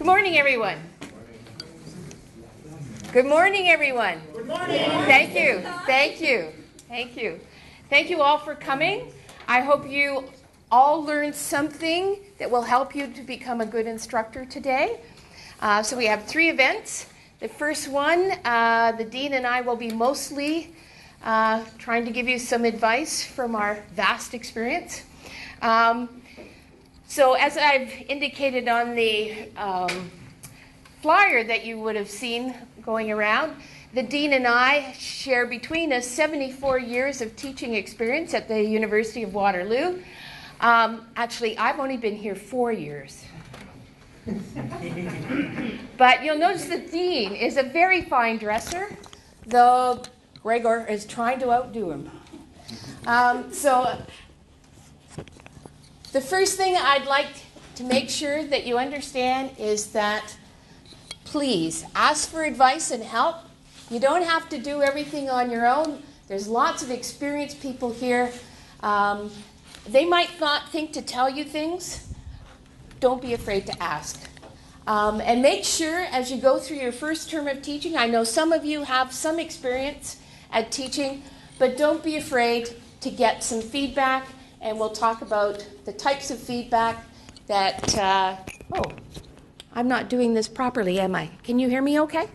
Good morning, everyone. Good morning, everyone. Good morning. Thank you. Thank you. Thank you. Thank you all for coming. I hope you all learned something that will help you to become a good instructor today. So we have 3 events. The first one, the Dean and I will be mostly trying to give you some advice from our vast experience. So as I've indicated on the flyer that you would have seen going around, the Dean and I share between us 74 years of teaching experience at the University of Waterloo. Actually, I've only been here 4 years. But you'll notice the Dean is a very fine dresser, though Gregor is trying to outdo him. So the first thing I'd like to make sure that you understand is that please ask for advice and help. You don't have to do everything on your own. There's lots of experienced people here. They might not think to tell you things. Don't be afraid to ask. And make sure as you go through your first term of teaching, I know some of you have some experience at teaching, but don't be afraid to get some feedback, and we'll talk about the types of feedback that, I'm not doing this properly, am I? Can you hear me okay?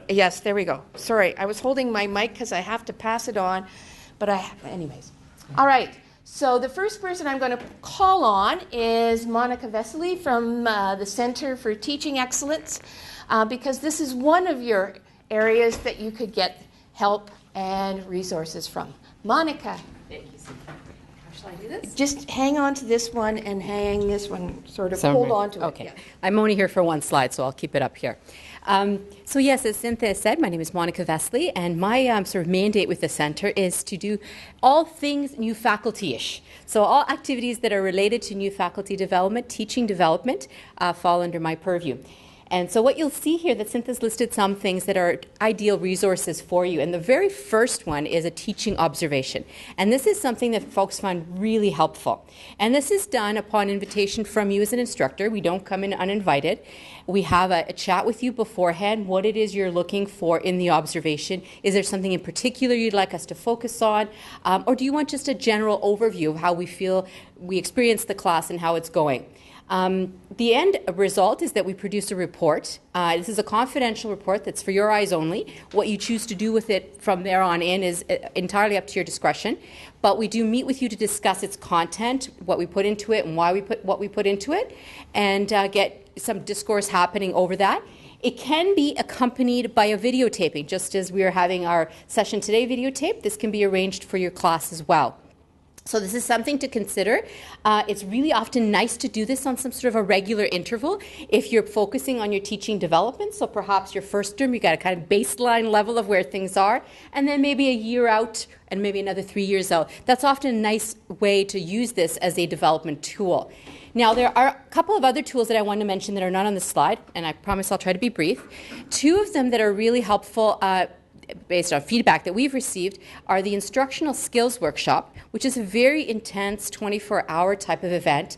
Yes, there we go. Sorry, I was holding my mic because I have to pass it on, but anyways. All right. So the first person I'm going to call on is Monica Vesely from the Center for Teaching Excellence, because this is one of your areas that you could get help and resources from. Monica. Thank you, Cyntha. How shall I do this? Just hang on to this one and hang this one, sort of hold on to it. Okay. Yeah. I'm only here for one slide, so I'll keep it up here. So yes, as Cyntha said, my name is Monica Vesely, and my sort of mandate with the Centre is to do all things new faculty-ish. So all activities that are related to new faculty development, teaching development, fall under my purview. And so what you'll see here, that Cyntha's listed some things that are ideal resources for you. And the very first one is a teaching observation. And this is something that folks find really helpful. And this is done upon invitation from you as an instructor. We don't come in uninvited. We have a chat with you beforehand, what it is you're looking for in the observation. Is there something in particular you'd like us to focus on? Or do you want just a general overview of how we feel we experience the class and how it's going? The end result is that we produce a report. This is a confidential report that's for your eyes only. What you choose to do with it from there on in is entirely up to your discretion. But we do meet with you to discuss its content, what we put into it and why we put what we put into it, and get some discourse happening over that. It can be accompanied by a videotaping, just as we are having our session today videotaped. This can be arranged for your class as well. So this is something to consider. It's really often nice to do this on some sort of a regular interval if you're focusing on your teaching development. So perhaps your first term, you got a kind of baseline level of where things are, and then maybe a year out and maybe another 3 years out. That's often a nice way to use this as a development tool. Now, there are a couple of other tools that I want to mention that are not on the slide, and I promise I'll try to be brief. 2 of them that are really helpful based on feedback that we've received are the Instructional Skills Workshop, which is a very intense 24-hour type of event.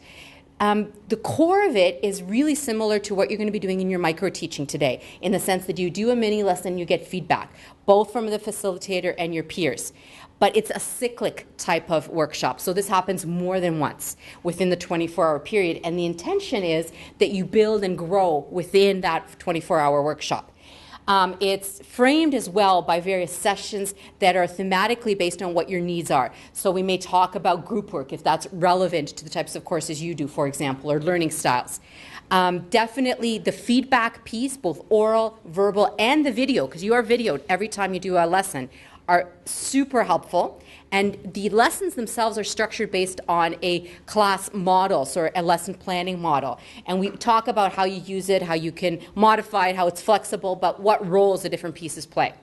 The core of it is really similar to what you're going to be doing in your micro-teaching today, in the sense that you do a mini lesson, you get feedback, both from the facilitator and your peers. But it's a cyclic type of workshop, so this happens more than once within the 24-hour period, and the intention is that you build and grow within that 24-hour workshop. It's framed as well by various sessions that are thematically based on what your needs are. So we may talk about group work if that's relevant to the types of courses you do, for example, or learning styles. Definitely the feedback piece, both oral, verbal, and the video, because you are videoed every time you do a lesson, are super helpful. And the lessons themselves are structured based on a class model, so a lesson planning model. And we talk about how you use it, how you can modify it, how it's flexible, but what roles the different pieces play.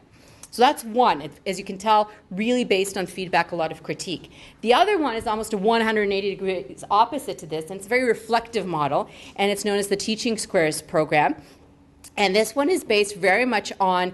So that's one, as you can tell, really based on feedback, a lot of critique. The other one is almost a 180 degrees opposite to this, and it's a very reflective model, and it's known as the Teaching Squares program. And this one is based very much on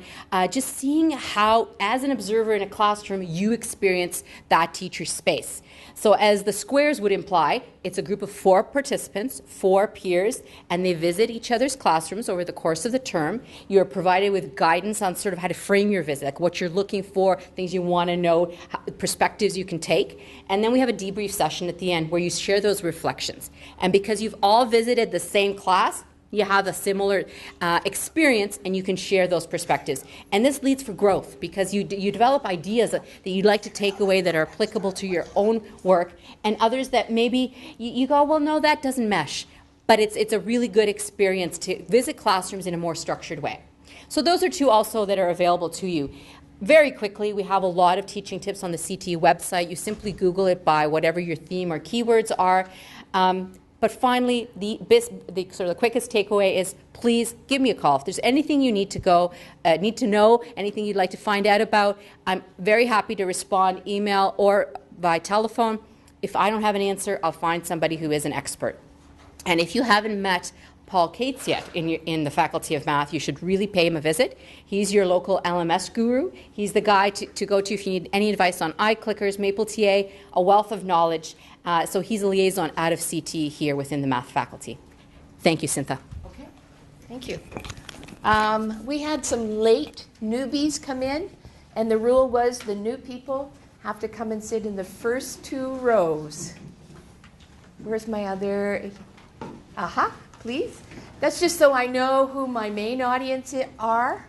just seeing how, as an observer in a classroom, you experience that teacher's space. So as the squares would imply, it's a group of 4 participants, 4 peers, and they visit each other's classrooms over the course of the term. You're provided with guidance on sort of how to frame your visit, like what you're looking for, things you want to know, perspectives you can take. And then we have a debrief session at the end where you share those reflections. And because you've all visited the same class, you have a similar experience, and you can share those perspectives. And this leads for growth because you develop ideas that you'd like to take away that are applicable to your own work, and others that maybe you go, well, no, that doesn't mesh. But it's a really good experience to visit classrooms in a more structured way. So those are 2 also that are available to you. Very quickly, we have a lot of teaching tips on the CTE website. You simply Google it by whatever your theme or keywords are. But finally, the quickest takeaway is please give me a call. If there's anything you need to know, anything you'd like to find out about, I'm very happy to respond, email or by telephone. If I don't have an answer, I'll find somebody who is an expert. And if you haven't met Paul Cates yet in the Faculty of Math, you should really pay him a visit. He's your local LMS guru. He's the guy to go to if you need any advice on iClickers, MapleTA, a wealth of knowledge. So he's a liaison out of CT here within the math faculty. Thank you, Cyntha. Okay, thank you. We had some late newbies come in, and the rule was the new people have to come and sit in the first 2 rows. Where's my other? Aha, please. That's just so I know who my main audience are.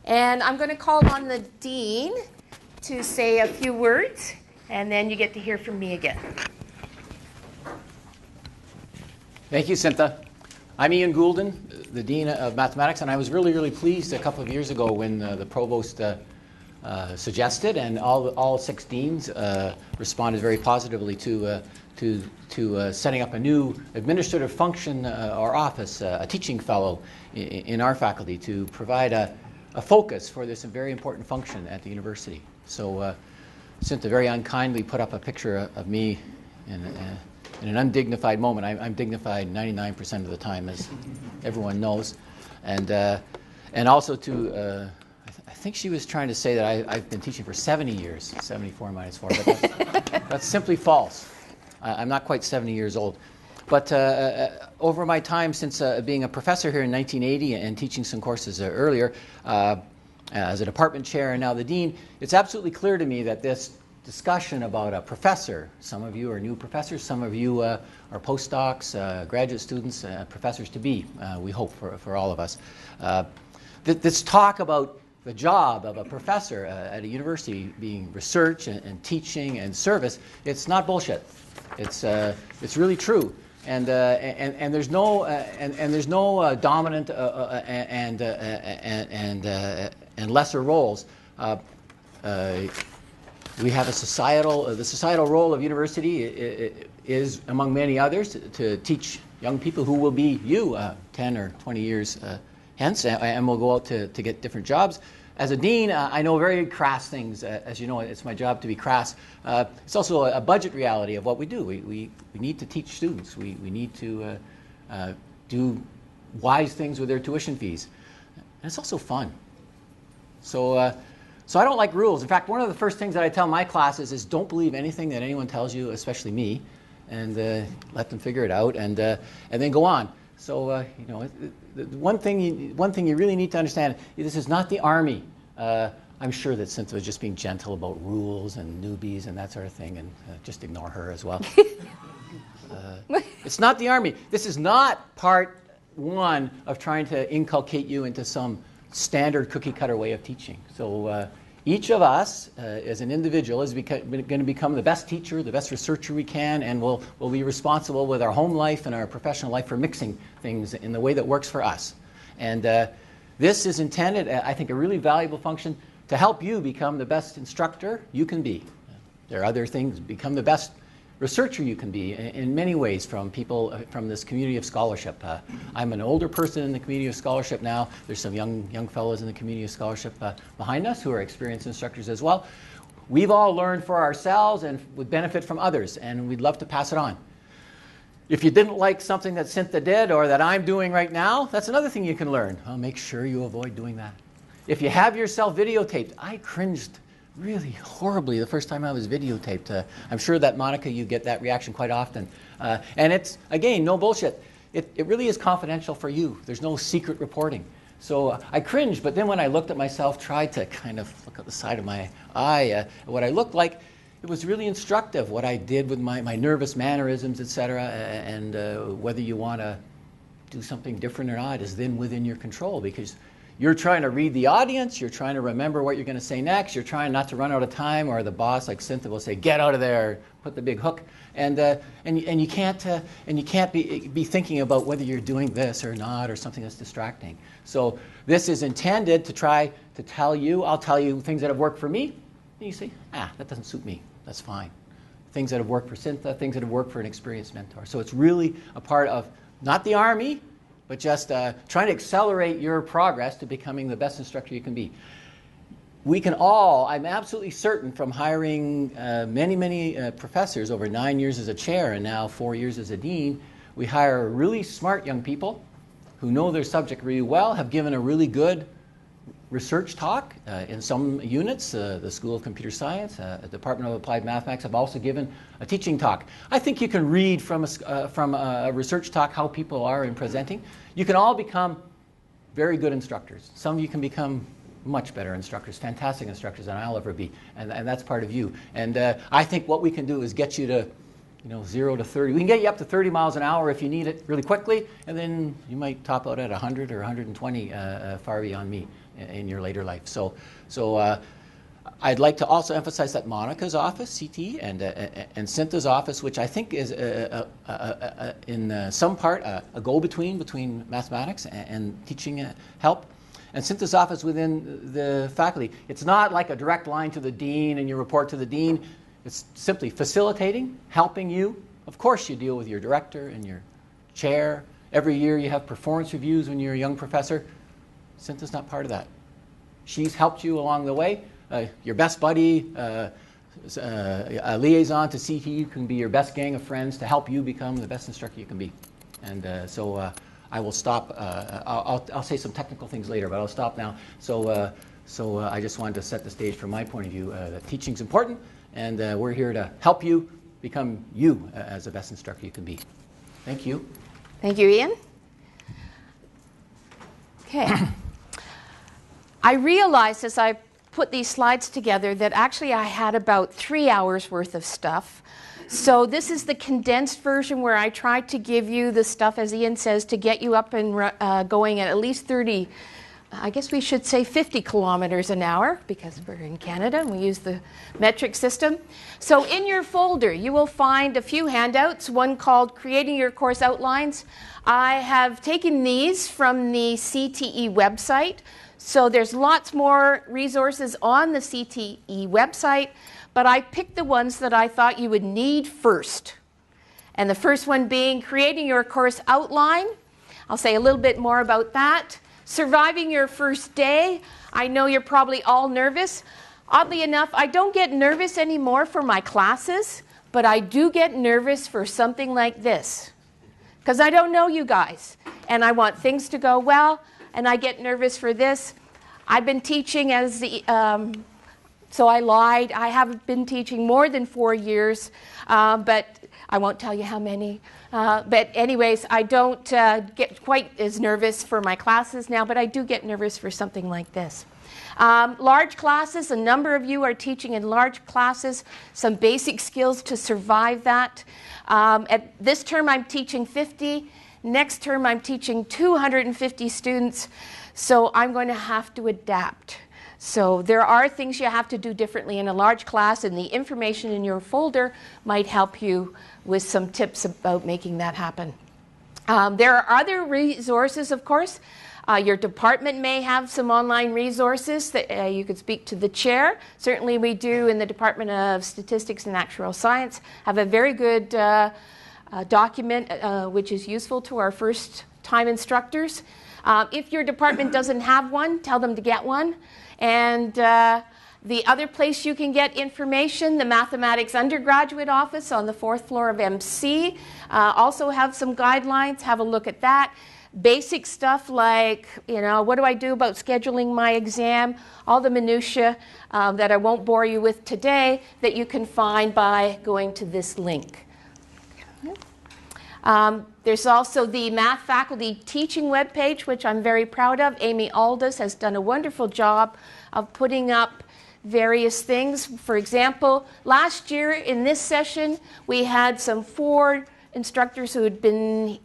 And I'm going to call on the dean to say a few words, and then you get to hear from me again. Thank you, Cyntha. I'm Ian Goulden, the Dean of Mathematics, and I was really, really pleased a couple of years ago when the Provost suggested, and all 6 deans responded very positively to setting up a new administrative function or office, a teaching fellow in our faculty to provide a focus for this very important function at the university. So Cyntha very unkindly put up a picture of me in an undignified moment. I'm dignified 99% of the time, as everyone knows. And also to, I think she was trying to say that I've been teaching for 70 years, 74 minus 4, but that's simply false. I'm not quite 70 years old. But over my time since being a professor here in 1980 and teaching some courses earlier, as a department chair and now the dean, it's absolutely clear to me that this discussion about a professor, some of you are new professors, some of you are postdocs, graduate students, professors to be, we hope for all of us. This talk about the job of a professor at a university being research and teaching and service, it's not bullshit. It's really true. And there's no dominant and lesser roles. We have the societal role of university is, among many others, to teach young people who will be you 10 or 20 years hence, and will go out to get different jobs. As a dean, I know very crass things. As you know, it's my job to be crass. It's also a budget reality of what we do. We need to teach students. We need to do wise things with their tuition fees. And it's also fun. So I don't like rules. In fact, one of the first things that I tell my classes is don't believe anything that anyone tells you, especially me, and let them figure it out, and then go on. So one thing you really need to understand: this is not the army. I'm sure that Cyntha was just being gentle about rules and newbies and that sort of thing, and just ignore her as well. It's not the army. This is not part one of trying to inculcate you into some standard cookie-cutter way of teaching. So each of us, as an individual, is going to become the best teacher, the best researcher we can, and we'll be responsible with our home life and our professional life for mixing things in the way that works for us. And this is intended, I think, a really valuable function to help you become the best instructor you can be. There are other things, become the best researcher you can be in many ways from people from this community of scholarship. I'm an older person in the community of scholarship now. There's some young fellows in the community of scholarship behind us who are experienced instructors as well. We've all learned for ourselves and would benefit from others, and we'd love to pass it on. If you didn't like something that Cyntha did or that I'm doing right now, that's another thing you can learn. Well, make sure you avoid doing that. If you have yourself videotaped, I cringed really horribly the first time I was videotaped. I'm sure that, Monica, you get that reaction quite often. And it's, again, no bullshit. It really is confidential for you. There's no secret reporting. So I cringed, but then when I looked at myself, tried to kind of look at the side of my eye, what I looked like, it was really instructive, what I did with my nervous mannerisms, etc. And whether you want to do something different or not is then within your control, because you're trying to read the audience, you're trying to remember what you're going to say next, you're trying not to run out of time, or the boss, like Cyntha, will say, get out of there, put the big hook. And you can't be thinking about whether you're doing this or not, or something that's distracting. So this is intended to try to tell you, I'll tell you things that have worked for me, and you say, that doesn't suit me. That's fine. Things that have worked for Cyntha, things that have worked for an experienced mentor. So it's really a part of not the Army, but just trying to accelerate your progress to becoming the best instructor you can be. We can all, I'm absolutely certain, from hiring many professors over 9 years as a chair and now 4 years as a dean, we hire really smart young people who know their subject really well, have given a really good research talk in some units. The School of Computer Science, the Department of Applied Mathematics have also given a teaching talk. I think you can read from a research talk how people are in presenting. You can all become very good instructors. Some of you can become much better instructors, fantastic instructors than I'll ever be, and that's part of you. And I think what we can do is get you to 0 to 30. We can get you up to 30 miles an hour if you need it really quickly, and then you might top out at 100 or 120 far beyond me in your later life. So I'd like to also emphasize that Monica's office, CT, and Cyntha's office, which I think is in some part a go-between mathematics and teaching help, and Cyntha's office within the faculty. It's not like a direct line to the dean and you report to the dean. It's simply facilitating, helping you. Of course you deal with your director and your chair. Every year you have performance reviews when you're a young professor. Cyntha's not part of that. She's helped you along the way. Your best buddy, a liaison to CT can be your best gang of friends to help you become the best instructor you can be. And so I will stop. I'll say some technical things later, but I'll stop now. So I just wanted to set the stage from my point of view that teaching's important, and we're here to help you become you as the best instructor you can be. Thank you. Thank you, Ian. Okay. I realized as I put these slides together that actually I had about 3 hours worth of stuff. So this is the condensed version where I tried to give you the stuff, as Ian says, to get you up and going at least 30, I guess we should say 50 kilometers an hour, because we're in Canada and we use the metric system. So in your folder you will find a few handouts, one called Creating Your Course Outlines. I have taken these from the CTE website. So there's lots more resources on the CTE website, but I picked the ones that I thought you would need first. And the first one being Creating Your Course Outline. I'll say a little bit more about that. Surviving Your First Day. I know you're probably all nervous. Oddly enough, I don't get nervous anymore for my classes, but I do get nervous for something like this, because I don't know you guys, and I want things to go well. And I get nervous for this. I've been teaching as the, so I lied. I have been teaching more than 4 years, but I won't tell you how many. But anyways, I don't get quite as nervous for my classes now, but I do get nervous for something like this. Large classes, a number of you are teaching in large classes, some basic skills to survive that. At this term I'm teaching 50. Next term I'm teaching 250 students, so I'm going to have to adapt. So there are things you have to do differently in a large class, and the information in your folder might help you with some tips about making that happen. There are other resources, of course. Your department may have some online resources that you could speak to the chair. Certainly we do in the Department of Statistics and Natural Science have a very good document which is useful to our first-time instructors. If your department doesn't have one, tell them to get one. And The other place you can get information, the Mathematics Undergraduate Office on the 4th floor of MC, also have some guidelines. Have a look at that. Basic stuff like, what do I do about scheduling my exam? All the minutiae that I won't bore you with today that you can find by going to this link. There's also the Math Faculty Teaching webpage, which I'm very proud of. Amy Aldous has done a wonderful job of putting up various things. For example, last year in this session, we had some 4 instructors who had been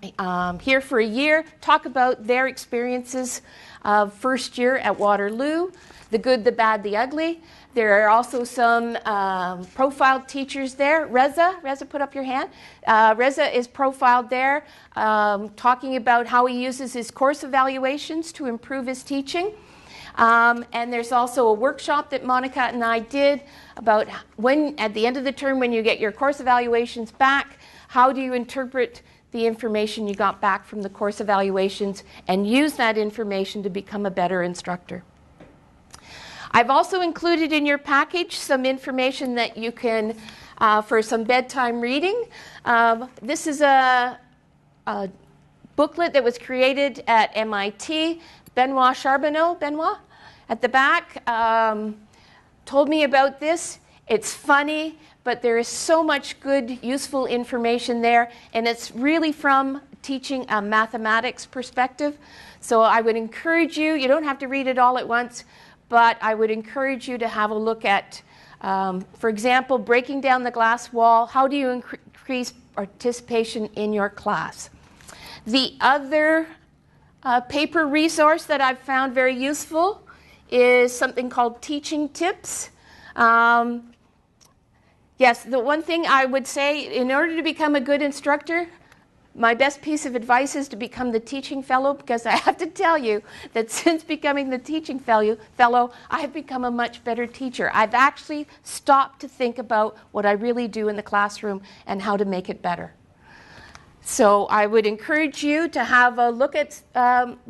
here for a year talk about their experiences of first year at Waterloo, the good, the bad, the ugly. There are also some profiled teachers there. Reza, put up your hand. Reza is profiled there, talking about how he uses his course evaluations to improve his teaching. And there's also a workshop that Monica and I did about when, at the end of the term, when you get your course evaluations back, how do you interpret the information you got back from the course evaluations and use that information to become a better instructor. I've also included in your package some information that you can, for some bedtime reading. This is a booklet that was created at MIT. Benoit Charbonneau, at the back, told me about this. It's funny, but there is so much good, useful information there, and it's really from teaching a mathematics perspective. So I would encourage you, you don't have to read it all at once, but I would encourage you to have a look at, for example, breaking down the glass wall. How do you increase participation in your class? The other paper resource that I've found very useful is something called Teaching Tips. Yes, the one thing I would say, in order to become a good instructor, my best piece of advice is to become the teaching fellow, because I have to tell you that since becoming the teaching fellow, I have become a much better teacher. I've actually stopped to think about what I really do in the classroom and how to make it better. So I would encourage you to have a look at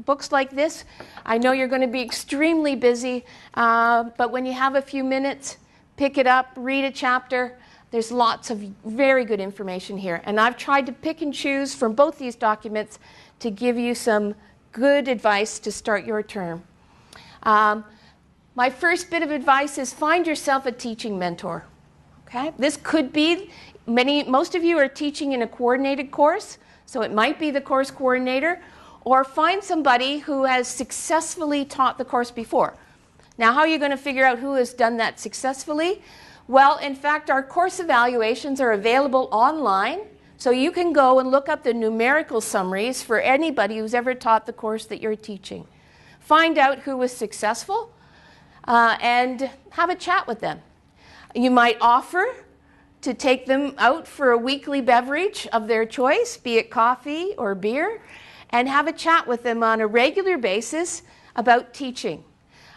books like this. I know you're going to be extremely busy, but when you have a few minutes, pick it up, read a chapter. There's lots of very good information here. And I've tried to pick and choose from both these documents to give you some good advice to start your term. My first bit of advice is find yourself a teaching mentor. Okay? This could be, most of you are teaching in a coordinated course, so it might be the course coordinator, or find somebody who has successfully taught the course before. Now, how are you going to figure out who has done that successfully? Well, in fact, our course evaluations are available online, so you can go and look up the numerical summaries for anybody who's ever taught the course that you're teaching. Find out who was successful and have a chat with them. You might offer to take them out for a weekly beverage of their choice, be it coffee or beer, and have a chat with them on a regular basis about teaching.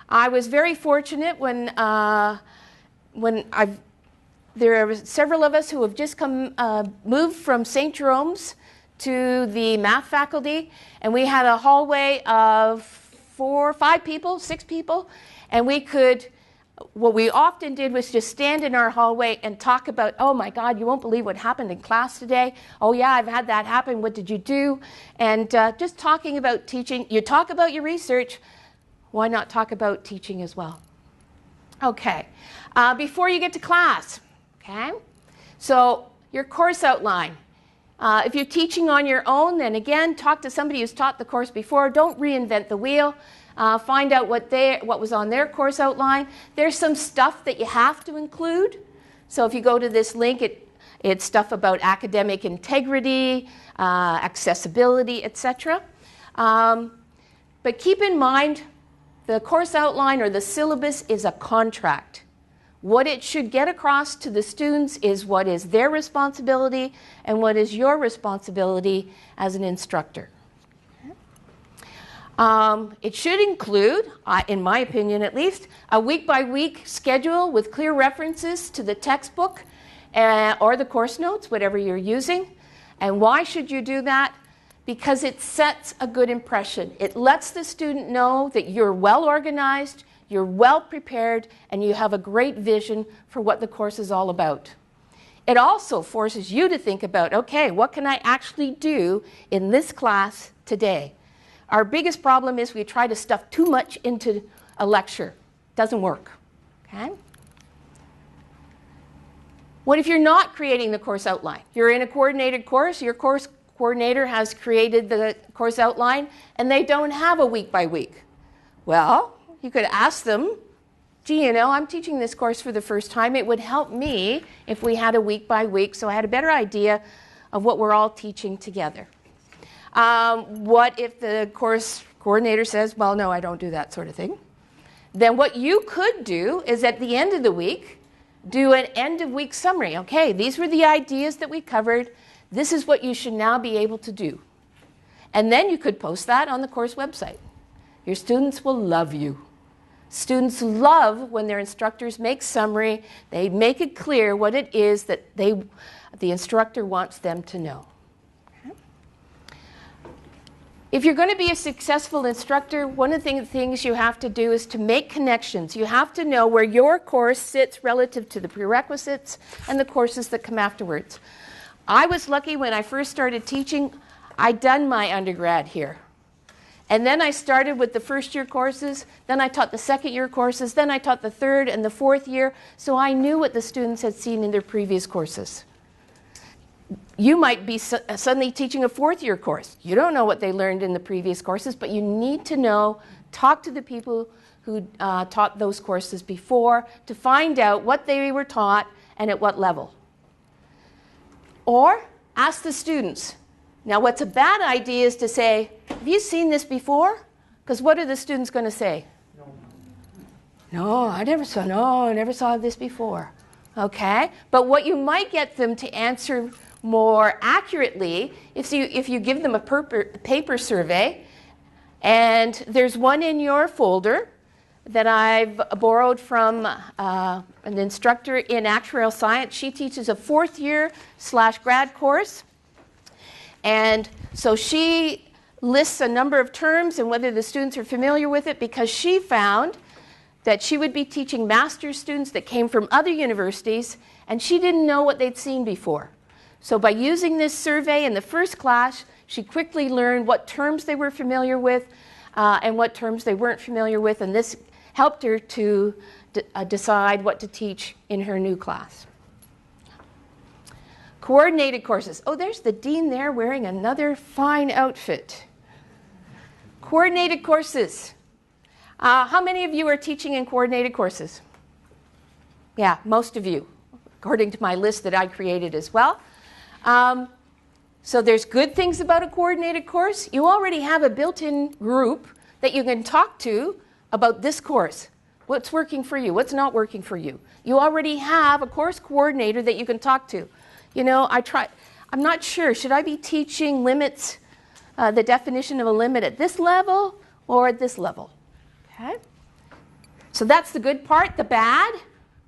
I was very fortunate when there are several of us who have just moved from St. Jerome's to the math faculty, and we had a hallway of 4, 5 people, 6 people, and what we often did was just stand in our hallway and talk about, oh my God, you won't believe what happened in class today. Oh yeah, I've had that happen. What did you do? And just talking about teaching. You talk about your research. Why not talk about teaching as well? Okay. Before you get to class, okay? So your course outline. If you're teaching on your own, then again, talk to somebody who's taught the course before. Don't reinvent the wheel. Find out what was on their course outline. There's some stuff that you have to include. So if you go to this link, it's stuff about academic integrity, accessibility, etc. But keep in mind, the course outline or the syllabus is a contract. What it should get across to the students is what is their responsibility and what is your responsibility as an instructor. It should include, in my opinion at least, a week-by-week schedule with clear references to the textbook or the course notes, whatever you're using. And why should you do that? because it sets a good impression. It lets the student know that you're well organized, you're well prepared, and you have a great vision for what the course is all about. It also forces you to think about, okay, what can I actually do in this class today? Our biggest problem is we try to stuff too much into a lecture. Doesn't work, okay? What if you're not creating the course outline? You're in a coordinated course, your course coordinator has created the course outline, and they don't have a week by week. Well, you could ask them, gee, you know, I'm teaching this course for the first time. It would help me if we had a week by week so I had a better idea of what we're all teaching together. What if the course coordinator says, well, no, I don't do that sort of thing? Then what you could do is at the end of the week, do an end of week summary. Okay, these were the ideas that we covered. This is what you should now be able to do. And then you could post that on the course website. Your students will love you. Students love when their instructors make summary. They make it clear what it is that the instructor wants them to know. If you're going to be a successful instructor, one of the things you have to do is to make connections. You have to know where your course sits relative to the prerequisites and the courses that come afterwards. I was lucky when I first started teaching, I'd done my undergrad here. And then I started with the first year courses, then I taught the second year courses, then I taught the third and the fourth year, so I knew what the students had seen in their previous courses. You might be suddenly teaching a fourth year course. You don't know what they learned in the previous courses, but you need to know, talk to the people who taught those courses before to find out what they were taught and at what level. Or ask the students. Now, what's a bad idea is to say, have you seen this before? Because what are the students going to say? No, I never saw this before. Okay? But what you might get them to answer more accurately if you give them a paper survey, and there's one in your folder that I've borrowed from an instructor in actuarial science. She teaches a fourth year / grad course. And so she lists a number of terms and whether the students are familiar with it, because she found that she would be teaching master's students that came from other universities, and she didn't know what they'd seen before. So by using this survey in the first class, she quickly learned what terms they were familiar with and what terms they weren't familiar with, and this helped her to decide what to teach in her new class. Coordinated courses. Oh, there's the dean there wearing another fine outfit. Coordinated courses. How many of you are teaching in coordinated courses? Yeah, most of you, according to my list that I created as well. So there's good things about a coordinated course. You already have a built-in group that you can talk to about this course. What's working for you? What's not working for you? You already have a course coordinator that you can talk to. You know, I'm not sure, should I be teaching limits, the definition of a limit at this level or at this level? Okay? So that's the good part. The bad,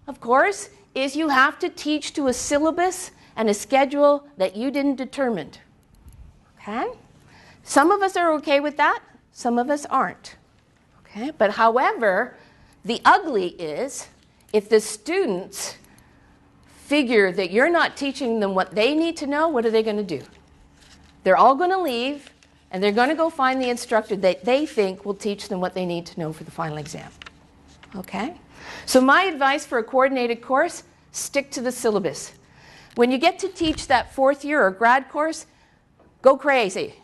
of course, is you have to teach to a syllabus and a schedule that you didn't determine. Okay? Some of us are okay with that, some of us aren't. Okay? But however, the ugly is if the students figure that you're not teaching them what they need to know, what are they going to do? They're all going to leave, and they're going to go find the instructor that they think will teach them what they need to know for the final exam. Okay? So my advice for a coordinated course, stick to the syllabus. When you get to teach that fourth year or grad course, go crazy.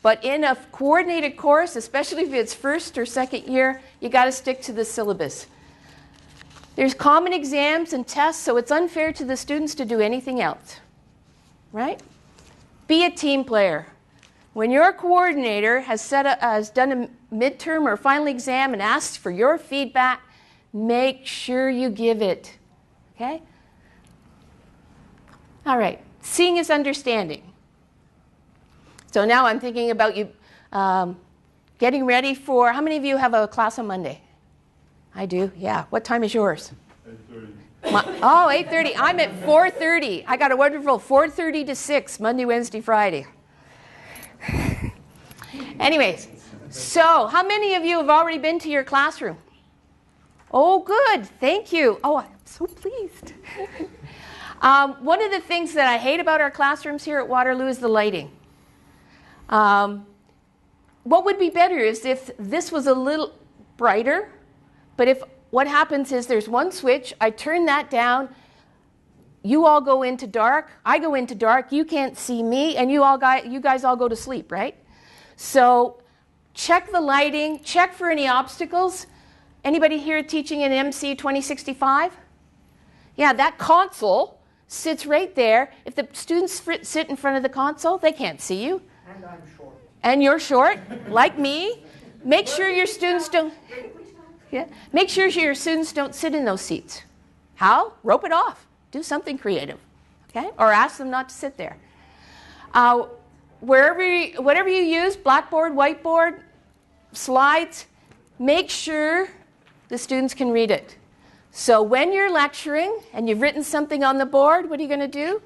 But in a coordinated course, especially if it's first or second year, you got to stick to the syllabus. There's common exams and tests, so it's unfair to the students to do anything else, right? Be a team player. When your coordinator has done a midterm or final exam and asks for your feedback, make sure you give it, okay? All right, seeing is understanding. So now I'm thinking about you getting ready for, how many of you have a class on Monday? I do, yeah. What time is yours? 8:30. Oh, 8:30. I'm at 4:30. I got a wonderful 4:30 to 6, Monday, Wednesday, Friday. Anyways, so how many of you have already been to your classroom? Oh, good. Thank you. Oh, I'm so pleased. One of the things that I hate about our classrooms here at Waterloo is the lighting. What would be better is if this was a little brighter, but if what happens is there's one switch, I turn that down, you all go into dark, I go into dark, you can't see me, and you guys all go to sleep, right? So check the lighting, check for any obstacles. Anybody here teaching in MC 2065? Yeah, that console sits right there. If the students sit in front of the console, they can't see you. And I'm short. And you're short, like me. Make sure your students don't. Yeah, make sure your students don't sit in those seats. How? Rope it off. Do something creative, okay? Or ask them not to sit there. Whatever you use, blackboard, whiteboard, slides, make sure the students can read it. So when you're lecturing and you've written something on the board, what are you going to do?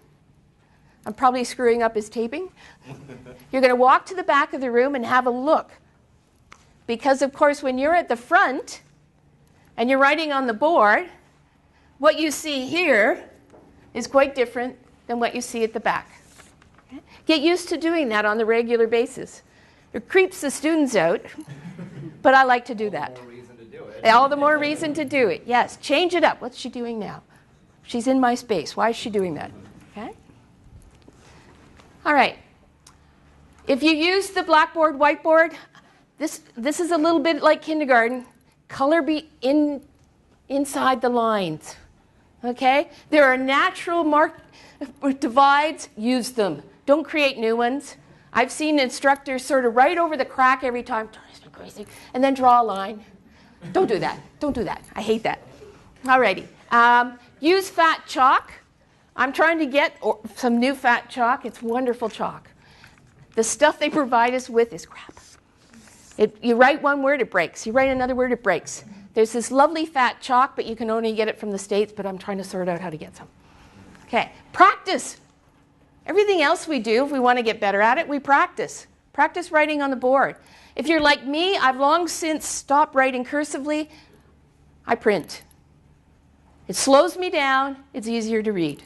I'm probably screwing up his taping. You're going to walk to the back of the room and have a look. Because, of course, when you're at the front and you're writing on the board, what you see here is quite different than what you see at the back. Okay? Get used to doing that on the regular basis. It creeps the students out, but I like to do that. All the more reason to do it. All the more reason to do it. Yes, change it up. What's she doing now? She's in my space. Why is she doing that? Okay? All right. If you use the blackboard, whiteboard, this is a little bit like kindergarten. Color be inside the lines. Okay? There are natural divides. Use them. Don't create new ones. I've seen instructors sort of write over the crack every time, crazy, and then draw a line. Don't do that. Don't do that. I hate that. Alrighty. Use fat chalk. I'm trying to get some new fat chalk. It's wonderful chalk. The stuff they provide us with is crap. You write one word, it breaks. You write another word, it breaks. There's this lovely fat chalk, but you can only get it from the States, but I'm trying to sort out how to get some. Okay, practice. Everything else we do, if we want to get better at it, we practice. Practice writing on the board. If you're like me, I've long since stopped writing cursively. I print. It slows me down. It's easier to read.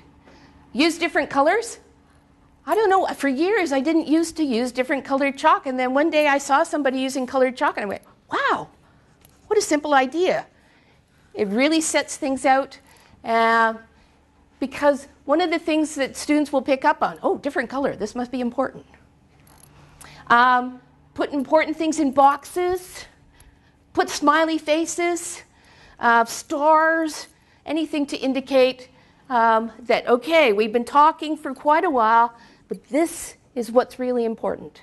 Use different colors. I don't know. For years, I didn't used to use different colored chalk. And then one day I saw somebody using colored chalk, and I went, wow, what a simple idea. It really sets things out. Because one of the things that students will pick up on, oh, different color, this must be important. Put important things in boxes. Put smiley faces, stars, anything to indicate that, okay, we've been talking for quite a while, but this is what's really important.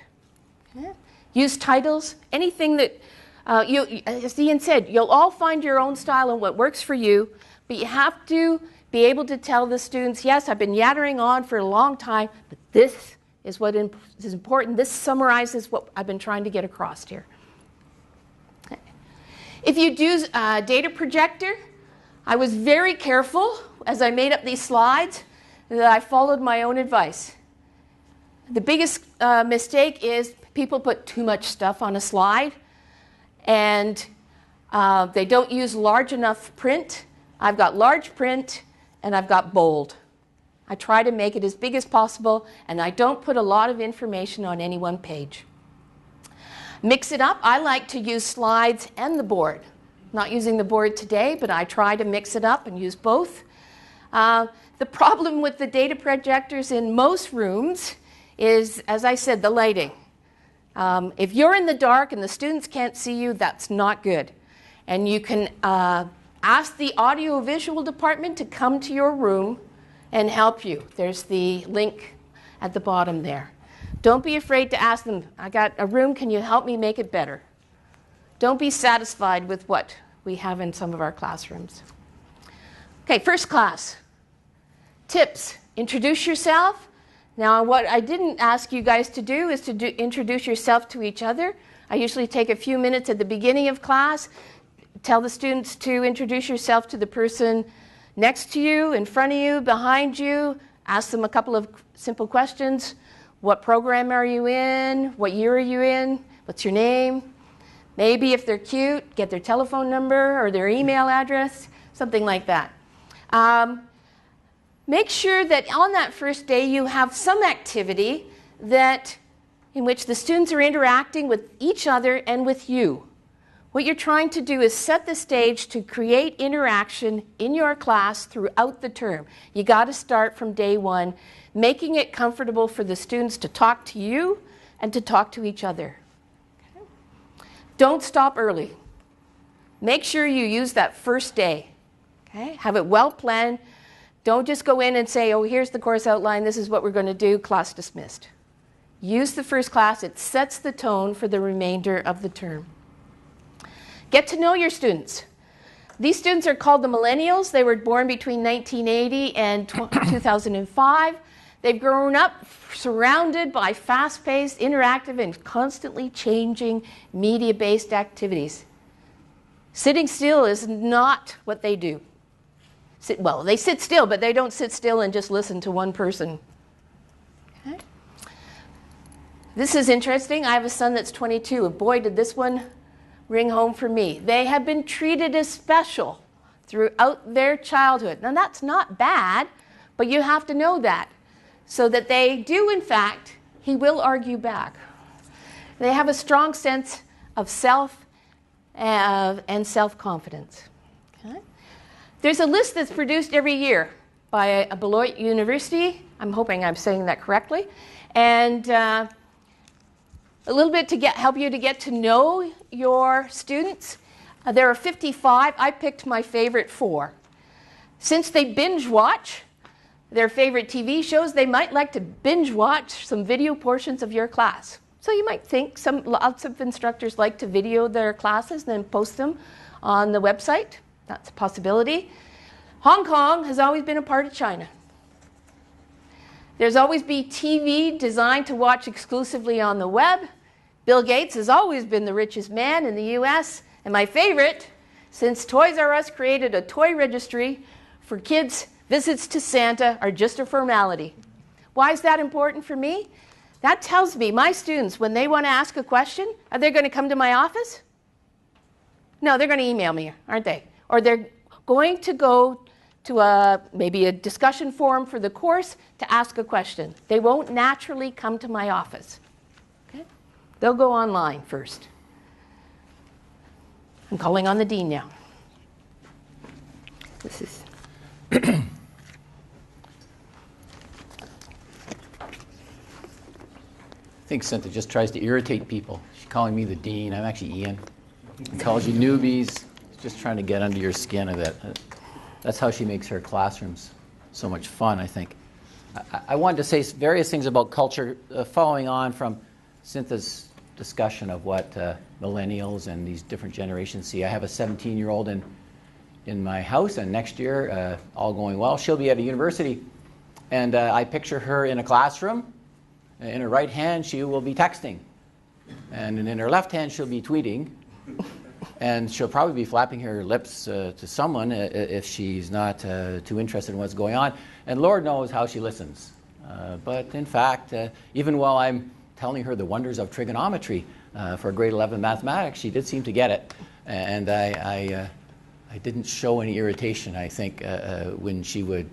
Okay? Use titles, anything that, as Ian said, you'll all find your own style and what works for you, but you have to be able to tell the students, yes, I've been yattering on for a long time, but this is what is important. This summarizes what I've been trying to get across here. Okay. If you do a data projector, I was very careful as I made up these slides that I followed my own advice. The biggest mistake is people put too much stuff on a slide and they don't use large enough print. I've got large print and I've got bold. I try to make it as big as possible and I don't put a lot of information on any one page. Mix it up. I like to use slides and the board. Not using the board today, but I try to mix it up and use both. The problem with the data projectors in most rooms is, as I said, the lighting. If you're in the dark and the students can't see you, that's not good. And you can ask the audio-visual department to come to your room and help you. There's the link at the bottom there. Don't be afraid to ask them, I got a room, can you help me make it better? Don't be satisfied with what we have in some of our classrooms. Okay, first class. Tips. Introduce yourself. Now, what I didn't ask you guys to do is to introduce yourself to each other. I usually take a few minutes at the beginning of class, tell the students to introduce yourself to the person next to you, in front of you, behind you. Ask them a couple of simple questions. What program are you in? What year are you in? What's your name? Maybe if they're cute, get their telephone number or their email address, something like that. Make sure that on that first day you have some activity in which the students are interacting with each other and with you. What you're trying to do is set the stage to create interaction in your class throughout the term. You got to start from day one, making it comfortable for the students to talk to you and to talk to each other. Okay? Don't stop early. Make sure you use that first day. Okay? Have it well planned. Don't just go in and say, oh, here's the course outline, this is what we're going to do, class dismissed. Use the first class. It sets the tone for the remainder of the term. Get to know your students. These students are called the millennials. They were born between 1980 and 2005. They've grown up surrounded by fast-paced, interactive, and constantly changing media-based activities. Sitting still is not what they do. Well, they sit still, but they don't sit still and just listen to one person. Okay. This is interesting. I have a son that's 22. Boy, did this one ring home for me. They have been treated as special throughout their childhood. Now, that's not bad, but you have to know that. So that they do, in fact, he will argue back. They have a strong sense of self and self-confidence. Okay? There's a list that's produced every year by a Beloit University. I'm hoping I'm saying that correctly. And a little bit to help you to get to know your students. There are 55. I picked my favorite 4. Since they binge watch their favorite TV shows, they might like to binge watch some video portions of your class. So you might think lots of instructors like to video their classes and then post them on the website. That's a possibility. Hong Kong has always been a part of China. There's always been TV designed to watch exclusively on the web. Bill Gates has always been the richest man in the US. And my favorite, since Toys R Us created a toy registry for kids, visits to Santa are just a formality. Why is that important for me? That tells me my students, when they want to ask a question, are they going to come to my office? No, they're going to email me, aren't they? Or they're going to go to maybe a discussion forum for the course to ask a question. They won't naturally come to my office. Okay? They'll go online first. I'm calling on the dean now. This is... I think Cyntha just tries to irritate people. She's calling me the dean. I'm actually Ian. She calls you newbies. She's just trying to get under your skin a bit. That's how she makes her classrooms so much fun, I think. I wanted to say various things about culture, following on from Cyntha's discussion of what millennials and these different generations see. I have a 17-year-old in my house, and next year, all going well, she'll be at a university. And I picture her in a classroom. In her right hand, she will be texting. And in her left hand, she'll be tweeting. And she'll probably be flapping her lips to someone if she's not too interested in what's going on. And Lord knows how she listens. But in fact, even while I'm telling her the wonders of trigonometry for grade 11 mathematics, she did seem to get it. And I didn't show any irritation, I think, when she would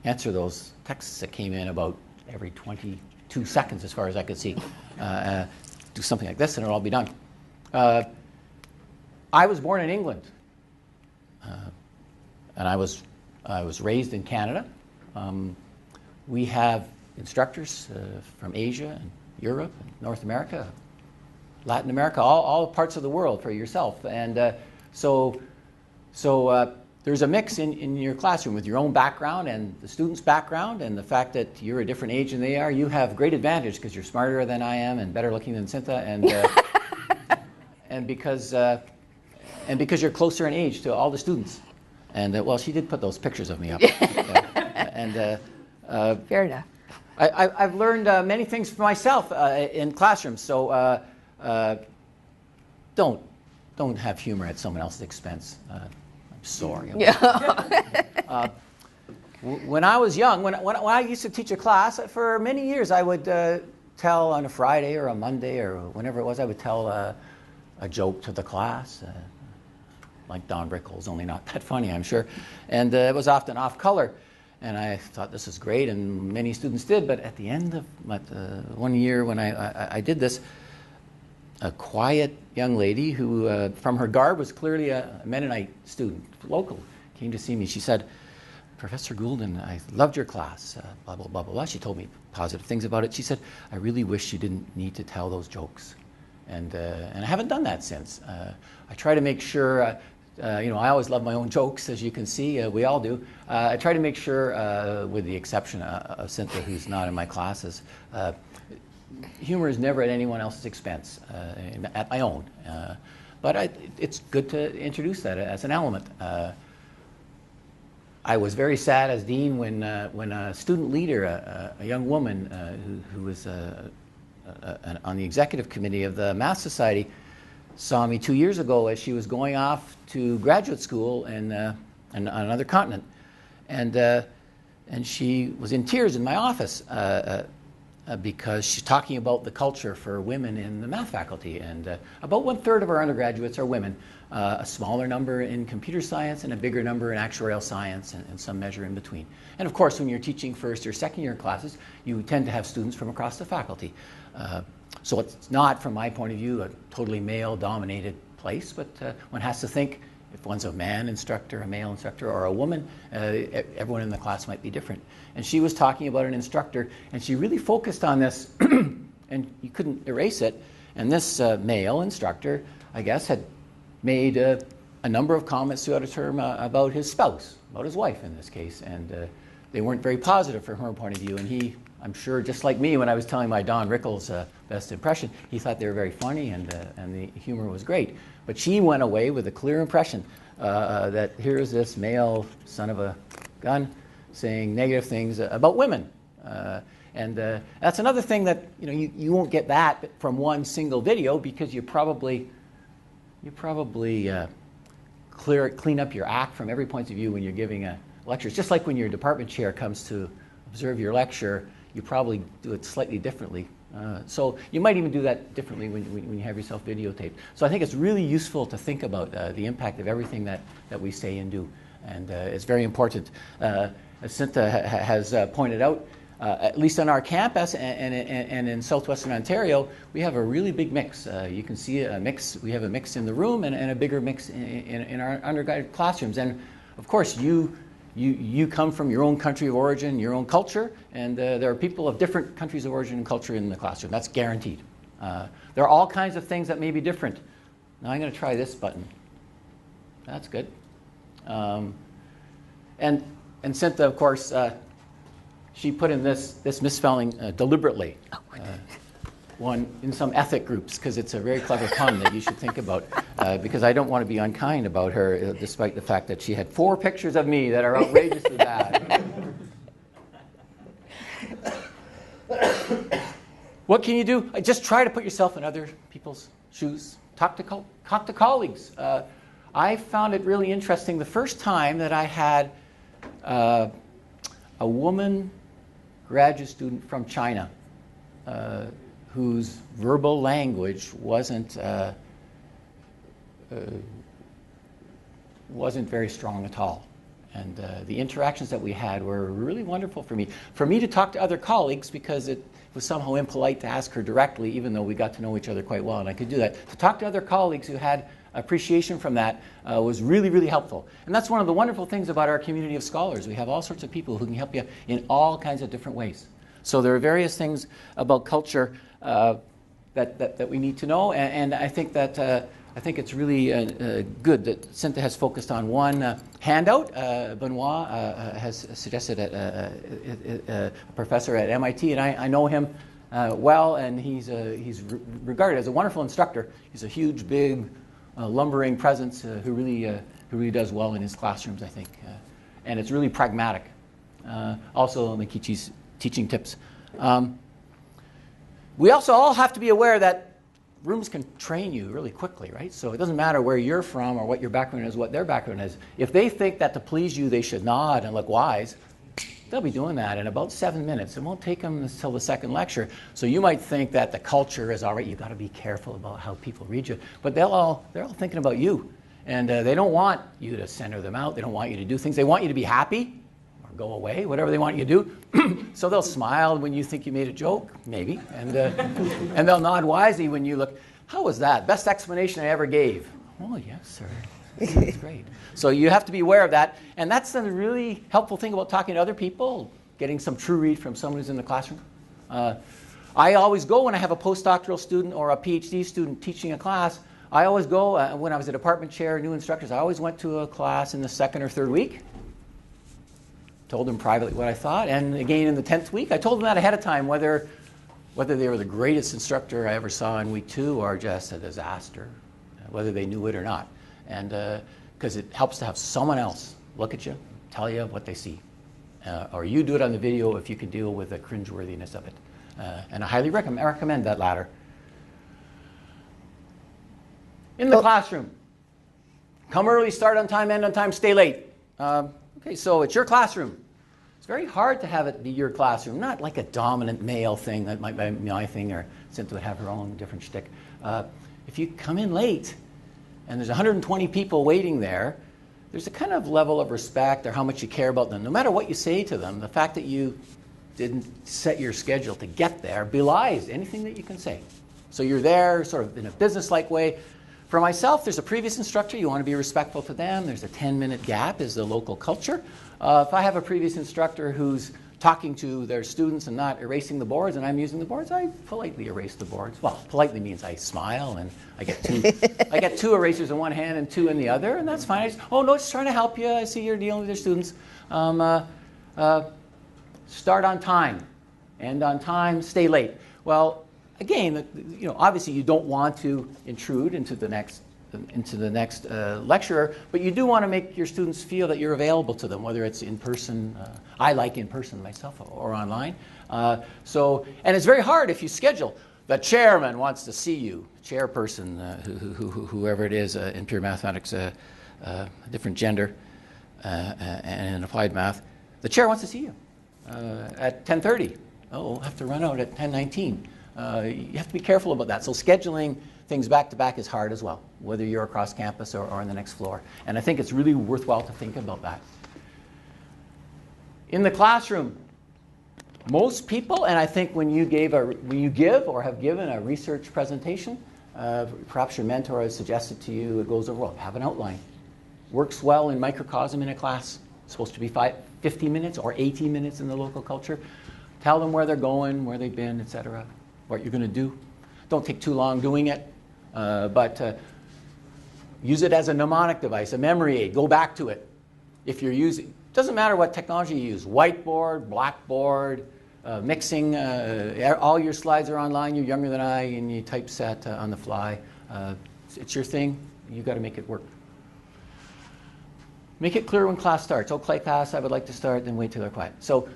answer those texts that came in about every 22 seconds, as far as I could see. Do something like this and it'll all be done. I was born in England, and I was raised in Canada. We have instructors from Asia and Europe and North America, Latin America, all parts of the world for yourself. And so there's a mix in your classroom with your own background and the student's background, and the fact that you're a different age than they are. You have great advantage because you're smarter than I am and better looking than Cyntha, and because you're closer in age to all the students. And well, she did put those pictures of me up. Fair enough. I've learned many things for myself in classrooms. So don't have humor at someone else's expense. I'm sorry. Yeah. When I was young, when I used to teach a class, for many years I would tell on a Friday or a Monday or whenever it was, I would tell a joke to the class, like Don Rickles, only not that funny, I'm sure. And it was often off color. And I thought this is great, and many students did. But at the end of one year when I did this, a quiet young lady who, from her garb, was clearly a Mennonite student, local, came to see me. She said, "Professor Goulden, I loved your class, blah, blah, blah, blah, blah." She told me positive things about it. She said, "I really wish you didn't need to tell those jokes." And I haven't done that since. I try to make sure, I always love my own jokes, as you can see, we all do. I try to make sure, with the exception of Cyntha, who's not in my classes, humor is never at anyone else's expense, at my own. But it's good to introduce that as an element. I was very sad as dean when a student leader, a young woman who was on the executive committee of the Math Society, saw me 2 years ago as she was going off to graduate school on another continent, and she was in tears in my office because she's talking about the culture for women in the math faculty, and about 1/3 of our undergraduates are women. A smaller number in computer science and a bigger number in actuarial science and some measure in between. And of course, when you're teaching first or second year classes, you tend to have students from across the faculty. So it's not, from my point of view, a totally male-dominated place, but one has to think if one's a man instructor, a male instructor, or a woman, everyone in the class might be different. And she was talking about an instructor, and she really focused on this, and you couldn't erase it. And this male instructor, I guess, had made a number of comments throughout a term about his spouse, about his wife in this case, and they weren't very positive from her point of view. And he, I'm sure, just like me when I was telling my Don Rickles best impression, he thought they were very funny and the humor was great. But she went away with a clear impression that here's this male son of a gun saying negative things about women. And that's another thing that you won't get that from one single video, because you probably clean up your act from every point of view when you're giving a lecture. It's just like when your department chair comes to observe your lecture, you probably do it slightly differently. So you might even do that differently when you have yourself videotaped. So I think it's really useful to think about the impact of everything that we say and do. And it's very important. As Cyntha has pointed out, at least on our campus and in southwestern Ontario, we have a really big mix. You can see a mix. We have a mix in the room and a bigger mix in our undergraduate classrooms. And of course, you come from your own country of origin, your own culture, and there are people of different countries of origin and culture in the classroom. That's guaranteed. There are all kinds of things that may be different. Now I'm going to try this button. That's good. And Cyntha, of course, she put in this misspelling deliberately. One in some ethic groups, because it's a very clever pun that you should think about, because I don't want to be unkind about her, despite the fact that she had 4 pictures of me that are outrageously bad. What can you do? Just try to put yourself in other people's shoes. Talk to colleagues. I found it really interesting the first time that I had a woman graduate student from China whose verbal language wasn't very strong at all. And the interactions that we had were really wonderful for me. For me to talk to other colleagues, because it was somehow impolite to ask her directly, even though we got to know each other quite well, and I could do that. To talk to other colleagues who had appreciation from that was really, really helpful. And that's one of the wonderful things about our community of scholars. We have all sorts of people who can help you in all kinds of different ways. So there are various things about culture that we need to know, and I think that I think it's really good that Cyntha has focused on one handout. Benoit has suggested a professor at MIT, and I know him well, and he's regarded as a wonderful instructor. He's a huge, big, lumbering presence who really does well in his classrooms, I think, and it's really pragmatic. Also, Mikichi's teaching tips. We also all have to be aware that rooms can train you really quickly, right? So it doesn't matter where you're from or what your background is, what their background is. If they think that to please you they should nod and look wise, they'll be doing that in about 7 minutes. It won't take them until the second lecture. So you might think that the culture is all right. You've got to be careful about how people read you. But they're all thinking about you. And they don't want you to center them out. They don't want you to do things. They want you to be happy or go away, whatever they want you to do. So they'll smile when you think you made a joke, maybe. And they'll nod wisely when you look, how was that? Best explanation I ever gave. Oh, yes, sir. That's great. So you have to be aware of that. And that's the really helpful thing about talking to other people, getting some true read from someone who's in the classroom. I always go when I have a postdoctoral student or a PhD student teaching a class. I always go, when I was a department chair, new instructors, I always went to a class in the second or third week. Told them privately what I thought. And again, in the 10th week, I told them that ahead of time, whether they were the greatest instructor I ever saw in week 2 or just a disaster, whether they knew it or not. And because it helps to have someone else look at you, tell you what they see. Or you do it on the video if you can deal with the cringeworthiness of it. And I highly recommend that latter. In the classroom, come early, start on time, end on time, stay late. Okay, so it's your classroom. It's very hard to have it be your classroom, not like a dominant male thing that might be my thing, or Cyntha would have her own different shtick. If you come in late and there's 120 people waiting there, there's a kind of level of respect or how much you care about them. No matter what you say to them, the fact that you didn't set your schedule to get there belies anything that you can say. So you're there sort of in a business-like way. For myself, there's a previous instructor. You want to be respectful to them. There's a 10-minute gap is the local culture. If I have a previous instructor who's talking to their students and not erasing the boards and I'm using the boards, I politely erase the boards. Well, politely means I smile and I get two erasers in one hand and 2 in the other, and that's fine. Oh, no, just trying to help you. I see you're dealing with your students. Start on time, end on time, stay late. Well, again, obviously you don't want to intrude into the next lecturer, but you do want to make your students feel that you're available to them, whether it's in person. I like in person myself or online. And it's very hard if you schedule. The chairman wants to see you, chairperson, whoever it is in pure mathematics, a different gender, and in applied math. The chair wants to see you at 10:30. Oh, we'll have to run out at 10:19. You have to be careful about that. So scheduling things back to back is hard as well, whether you're across campus or on the next floor. And I think it's really worthwhile to think about that. In the classroom, most people, and I think when you give or have given a research presentation, perhaps your mentor has suggested to you, it goes over well, have an outline. Works well in microcosm in a class. It's supposed to be 50 minutes or 80 minutes in the local culture. Tell them where they're going, where they've been, etc., what you're going to do. Don't take too long doing it, but use it as a mnemonic device, a memory aid. Go back to it. If you're using, doesn't matter what technology you use, whiteboard, blackboard, mixing, all your slides are online. You're younger than I, and you typeset on the fly. It's your thing. You've got to make it work. Make it clear when class starts. Oh, class, I would like to start, then wait till they're quiet. So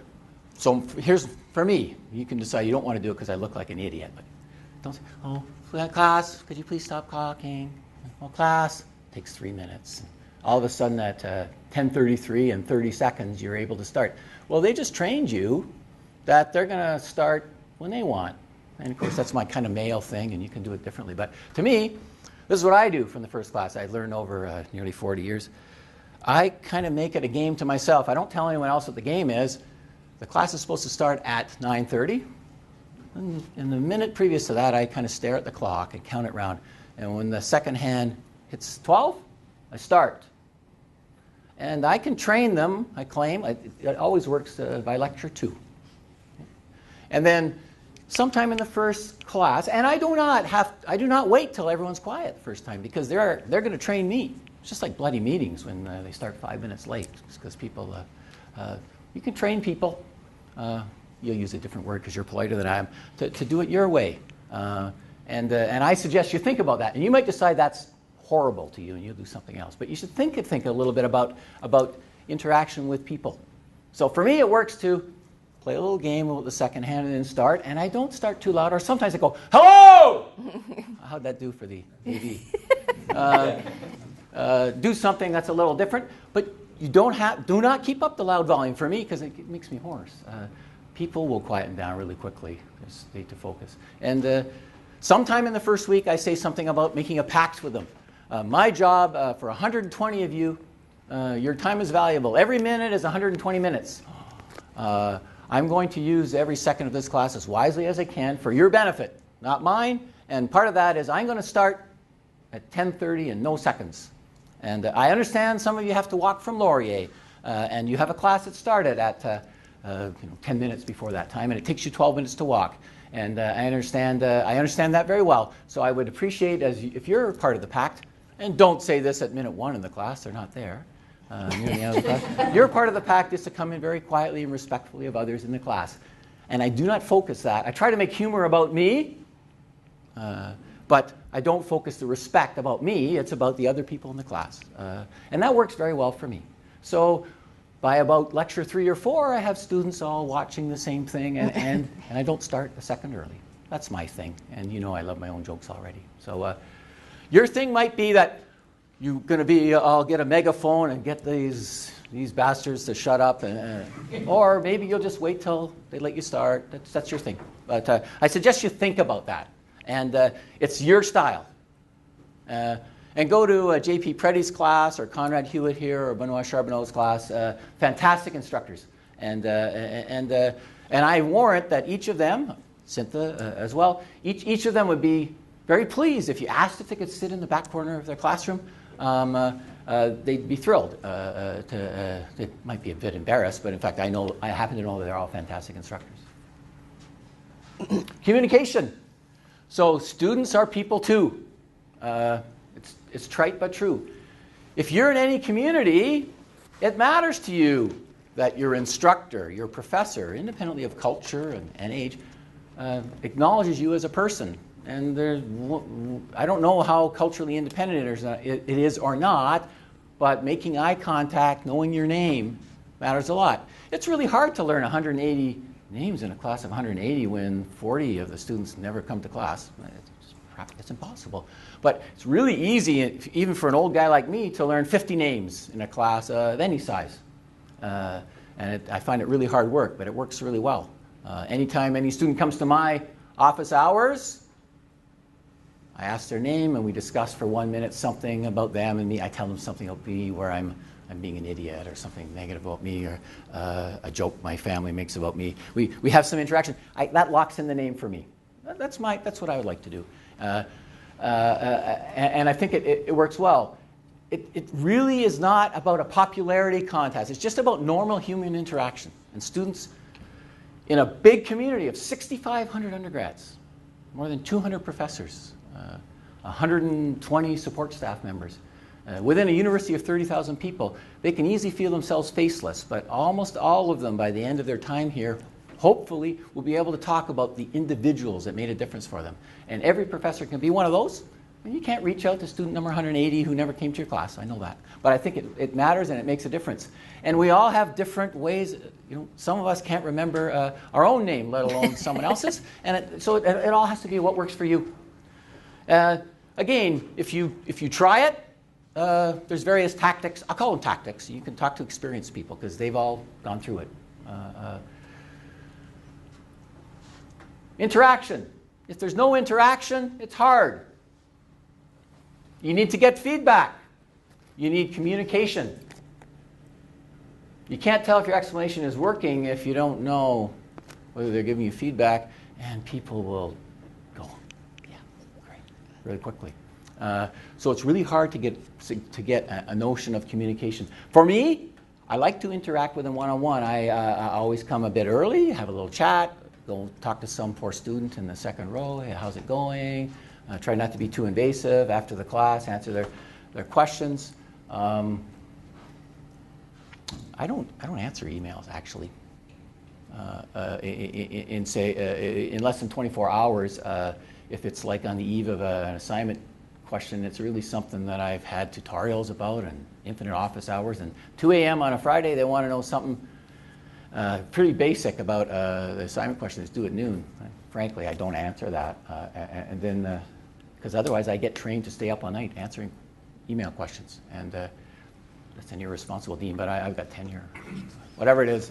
here's, for me, you can decide you don't want to do it because I look like an idiot. But don't say, oh, class, could you please stop talking? Oh, class, takes 3 minutes. All of a sudden at 10:33 and 30 seconds, you're able to start. Well, they just trained you that they're going to start when they want. And of course, that's my kind of male thing, and you can do it differently. But to me, this is what I do from the first class. I learned over nearly 40 years. I kind of make it a game to myself. I don't tell anyone else what the game is. The class is supposed to start at 9:30. And in the minute previous to that, I kind of stare at the clock and count it round. And when the second hand hits 12, I start. And I can train them, I claim. It always works by lecture 2. And then sometime in the first class, and I do not wait till everyone's quiet the first time, because they're going to train me. It's just like bloody meetings when they start 5 minutes late, because people, you can train people. You'll use a different word because you're politer than I am, to do it your way. And I suggest you think about that. And you might decide that's horrible to you and you'll do something else. But you should think a little bit about interaction with people. So for me, it works to play a little game with the second hand and then start. And I don't start too loud. Or sometimes I go, hello! How'd that do for the AV? Do something that's a little different. But do not keep up the loud volume for me because it makes me hoarse. People will quieten down really quickly. Just need to focus. And sometime in the first week, I say something about making a pact with them. My job for 120 of you, your time is valuable. Every minute is 120 minutes. I'm going to use every second of this class as wisely as I can for your benefit, not mine. And part of that is I'm going to start at 10:30 in no seconds. And I understand some of you have to walk from Laurier, and you have a class that started at 10 minutes before that time, and it takes you 12 minutes to walk. And I understand that very well. So I would appreciate, if you're part of the pact, and don't say this at minute 1 in the class, they're not there. Near the end of the class. Your part of the pact is to come in very quietly and respectfully of others in the class. And I do not focus that. I try to make humor about me, but I don't focus the respect about me. It's about the other people in the class. And that works very well for me. So by about lecture 3 or 4, I have students all watching the same thing, and I don't start a second early. That's my thing. And you know I love my own jokes already. So your thing might be that you're going to be, I'll get a megaphone and get these bastards to shut up. Or maybe you'll just wait till they let you start. That's your thing. But I suggest you think about that. And it's your style. And go to J.P. Preddy's class, or Conrad Hewitt here, or Benoit Charbonneau's class. Fantastic instructors. And I warrant that each of them, Cyntha as well, each of them would be very pleased if you asked if they could sit in the back corner of their classroom. They'd be thrilled. They might be a bit embarrassed, but in fact, I happen to know that they're all fantastic instructors. Communication. So students are people too. It's trite but true. If you're in any community, it matters to you that your instructor, your professor, independently of culture and age, acknowledges you as a person. And I don't know how culturally independent it is or not, but making eye contact, knowing your name, matters a lot. It's really hard to learn 180 names in a class of 180 when 40 of the students never come to class. It's impossible. But it's really easy, even for an old guy like me, to learn 50 names in a class of any size. I find it really hard work, but it works really well. Anytime any student comes to my office hours, I ask their name and we discuss for 1 minute something about them and me. I tell them something about me where I'm being an idiot, or something negative about me, or a joke my family makes about me. We have some interaction. That locks in the name for me. That's what I would like to do. And I think it works well. It really is not about a popularity contest. It's just about normal human interaction. And students in a big community of 6,500 undergrads, more than 200 professors, 120 support staff members, within a university of 30,000 people, they can easily feel themselves faceless, but almost all of them, by the end of their time here, hopefully will be able to talk about the individuals that made a difference for them. And every professor can be one of those. And you can't reach out to student number 180 who never came to your class. I know that. But I think it matters and it makes a difference. And we all have different ways. Some of us can't remember our own name, let alone someone else's. And so it all has to be what works for you. Again, if you try it, there's various tactics. I'll call them tactics. You can talk to experienced people because they've all gone through it. Interaction. If there's no interaction, it's hard. You need to get feedback. You need communication. You can't tell if your explanation is working if you don't know whether they're giving you feedback, and people will go, yeah, great, really quickly. So it's really hard to get a notion of communication. For me, I like to interact with them one-on-one. I always come a bit early, have a little chat, go talk to some poor student in the second row. Hey, how's it going? Try not to be too invasive after the class, answer their questions. I don't answer emails, actually. In less than 24 hours, if it's like on the eve of an assignment question, it's really something that I've had tutorials about and infinite office hours. And 2 a.m. on a Friday, they want to know something pretty basic about the assignment question that's due at noon. Frankly, I don't answer that. And then, because otherwise I get trained to stay up all night answering email questions. And that's an irresponsible dean, but I've got tenure. Whatever it is,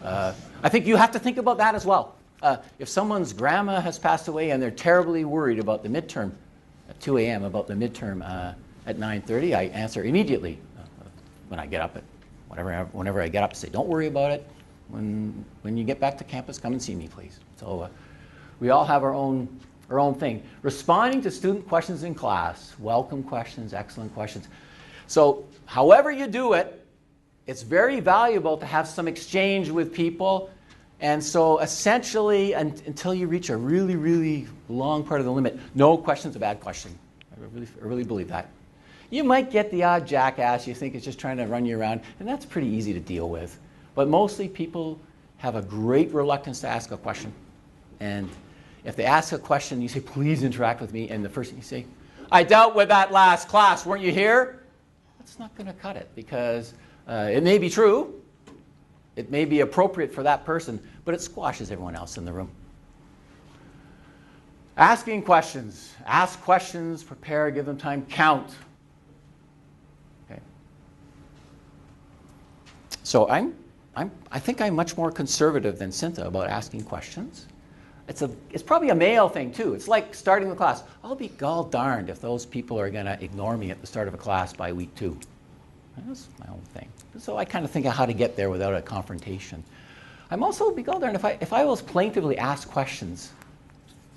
I think you have to think about that as well. If someone's grandma has passed away and they're terribly worried about the midterm at 2 a.m., about the midterm at 9:30, I answer immediately when I get up. Whenever I get up, say, don't worry about it. When you get back to campus, come and see me, please. So we all have our own thing. Responding to student questions in class, welcome questions, excellent questions. So however you do it, it's very valuable to have some exchange with people. And so essentially, until you reach a really, really long part of the limit, no question's a bad question. I really believe that. You might get the odd jackass you think is just trying to run you around, and that's pretty easy to deal with. But mostly people have a great reluctance to ask a question. And if they ask a question, you say, please interact with me, and the first thing you say, I dealt with that last class, weren't you here? That's not going to cut it, because it may be true, it may be appropriate for that person, but it squashes everyone else in the room. Asking questions. Ask questions, prepare, give them time, count. Okay. So I think I'm much more conservative than Cyntha about asking questions. It's probably a male thing too. It's like starting the class. I'll be gall darned if those people are going to ignore me at the start of a class by week 2. That's my own thing. So I kind of think of how to get there without a confrontation. I'm also be gall darned if I was plaintively asked questions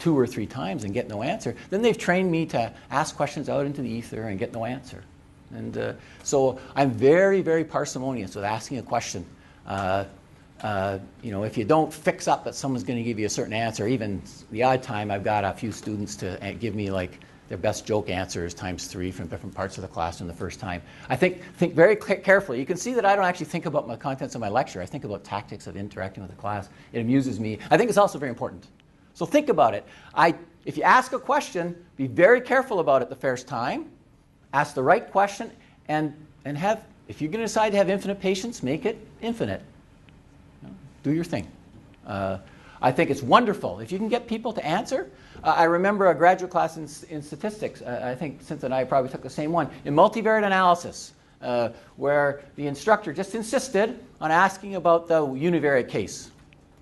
2 or 3 times and get no answer, then they've trained me to ask questions out into the ether and get no answer. And so I'm very, very parsimonious with asking a question. If you don't fix up that someone's going to give you a certain answer, even the odd time I've got a few students to give me like their best joke answers times 3 from different parts of the classroom the first time. I think very carefully. You can see that I don't actually think about my contents of my lecture. I think about tactics of interacting with the class. It amuses me. I think it's also very important. So think about it. If you ask a question, be very careful about it the first time. Ask the right question, and if you're going to decide to have infinite patience, make it infinite. Do your thing. I think it's wonderful. If you can get people to answer, I remember a graduate class in statistics. I think Cyntha and I probably took the same one. In multivariate analysis, where the instructor just insisted on asking about the univariate case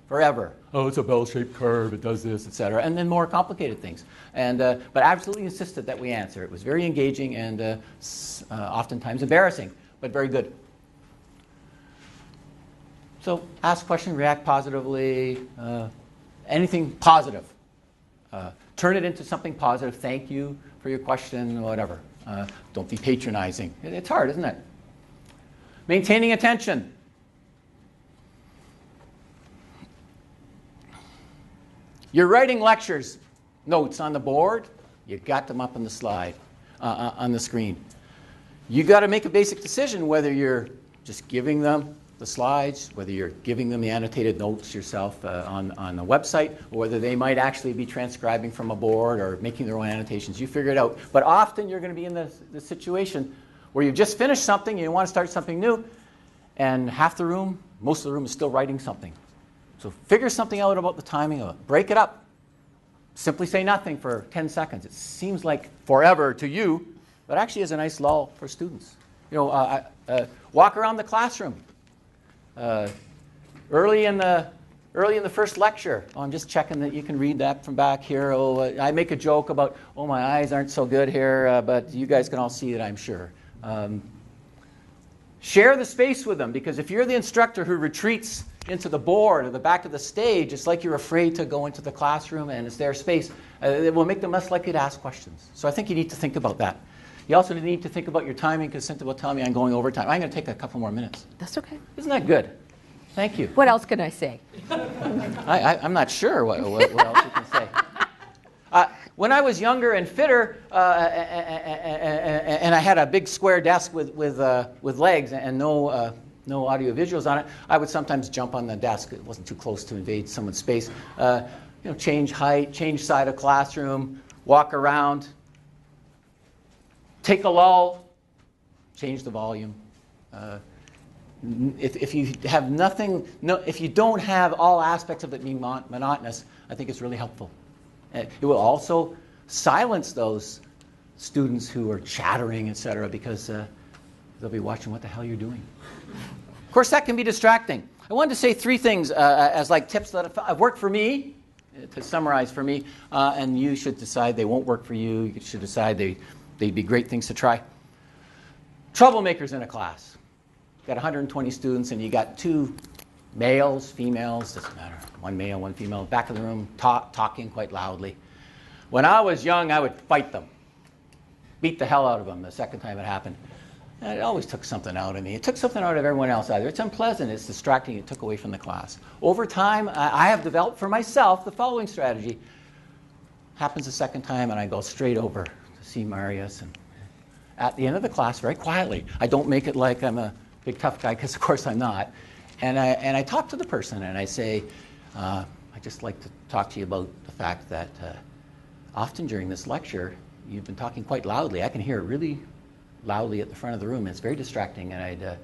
forever. Oh, it's a bell-shaped curve, it does this, etc. And then more complicated things. But absolutely insisted that we answer. It was very engaging and oftentimes embarrassing, but very good. So ask questions, react positively, anything positive. Turn it into something positive. Thank you for your question, whatever. Don't be patronizing. It's hard, isn't it? Maintaining attention. You're writing lectures, notes on the board. You got them up on the slide, on the screen. You got to make a basic decision whether you're just giving them the slides, whether you're giving them the annotated notes yourself on the website, or whether they might actually be transcribing from a board or making their own annotations. You figure it out. But often you're going to be in the situation where you've just finished something and you want to start something new, and half the room, most of the room is still writing something. So figure something out about the timing of it. Break it up. Simply say nothing for 10 seconds. It seems like forever to you, but actually is a nice lull for students. Walk around the classroom. Early in the first lecture, I'm just checking that you can read that from back here. I make a joke about, my eyes aren't so good here, but you guys can all see it, I'm sure. Share the space with them, because if you're the instructor who retreats into the board or the back of the stage, it's like you're afraid to go into the classroom and it's their space. It will make them less likely to ask questions. So I think you need to think about that. You also need to think about your timing, because Cyntha will tell me I'm going over time. I'm going to take a couple more minutes. That's okay. Isn't that good? Thank you. What else can I say? I'm not sure what else you can say. When I was younger and fitter, and I had a big square desk with legs and no audio visuals on it, I would sometimes jump on the desk. It wasn't too close to invade someone's space. Change height, change side of classroom, walk around, take a lull, change the volume. If you have if you don't have all aspects of it being monotonous, I think it's really helpful. It will also silence those students who are chattering, etc., because They'll be watching what the hell you're doing. Of course, that can be distracting. I wanted to say 3 things as like tips that have worked for me, to summarize for me, and you should decide they won't work for you. You should decide they'd be great things to try. Troublemakers in a class. You've got 120 students and you got 2 males, females, doesn't matter. 1 male, 1 female, back of the room, talking quite loudly. When I was young, I would fight them. Beat the hell out of them the second time it happened. And it always took something out of me. It took something out of everyone else either. It's unpleasant, it's distracting, it took away from the class. Over time, I have developed for myself the following strategy. Happens the second time and I go straight over to see Marius. And at the end of the class, very quietly, I don't make it like I'm a big tough guy, because of course I'm not. And I talk to the person and I say, I'd just like to talk to you about the fact that often during this lecture, you've been talking quite loudly. I can hear it really loudly at the front of the room. It's very distracting, and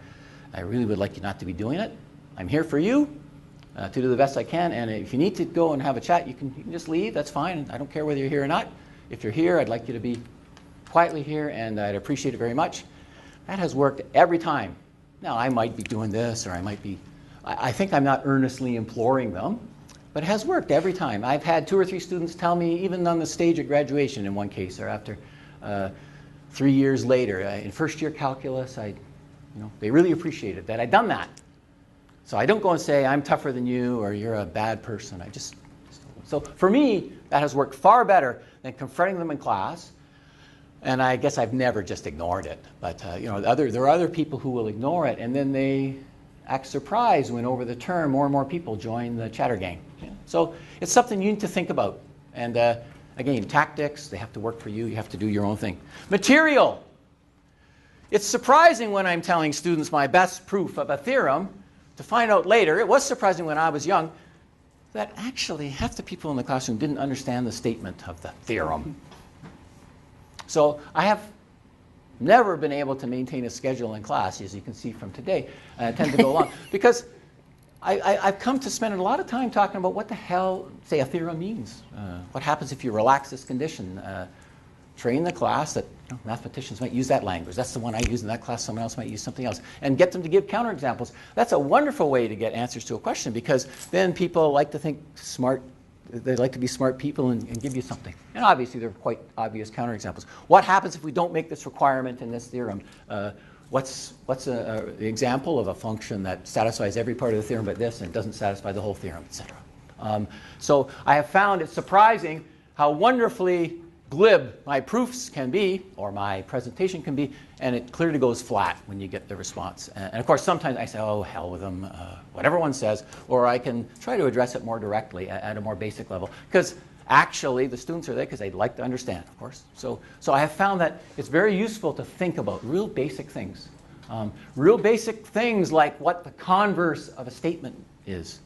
I really would like you not to be doing it. I'm here for you to do the best I can, and if you need to go and have a chat, you can just leave. That's fine. I don't care whether you're here or not. If you're here, I'd like you to be quietly here, and I'd appreciate it very much. That has worked every time. Now, I might be doing this, or I might be... I think I'm not earnestly imploring them, but it has worked every time. I've had 2 or 3 students tell me, even on the stage at graduation in one case, or after 3 years later, in first year calculus, they really appreciated that I'd done that. So I don't go and say, I'm tougher than you, or you're a bad person. So for me, that has worked far better than confronting them in class. And I guess I've never just ignored it. But there are other people who will ignore it, and then they act surprised when over the term more and more people join the chatter gang. Yeah. So it's something you need to think about. And again, tactics, they have to work for you. You have to do your own thing. Material. It's surprising when I'm telling students my best proof of a theorem to find out later, it was surprising when I was young, that actually half the people in the classroom didn't understand the statement of the theorem. So I have never been able to maintain a schedule in class, as you can see from today. I tend to go along because I've come to spend a lot of time talking about what the hell, say, a theorem means. What happens if you relax this condition? Train the class that mathematicians might use that language. That's the one I use in that class. Someone else might use something else. And get them to give counterexamples. That's a wonderful way to get answers to a question, because then people like to think smart. They like to be smart people and give you something. And obviously, there are quite obvious counterexamples. What happens if we don't make this requirement in this theorem? What's the example of a function that satisfies every part of the theorem but this and doesn't satisfy the whole theorem, etc.? So I have found it surprising how wonderfully glib my proofs can be, or my presentation can be, and it clearly goes flat when you get the response. And of course, sometimes I say, oh, hell with them, whatever one says, or I can try to address it more directly at a more basic level, because actually the students are there because they'd like to understand, of course. So I have found that it's very useful to think about real basic things. Real basic things like what the converse of a statement is,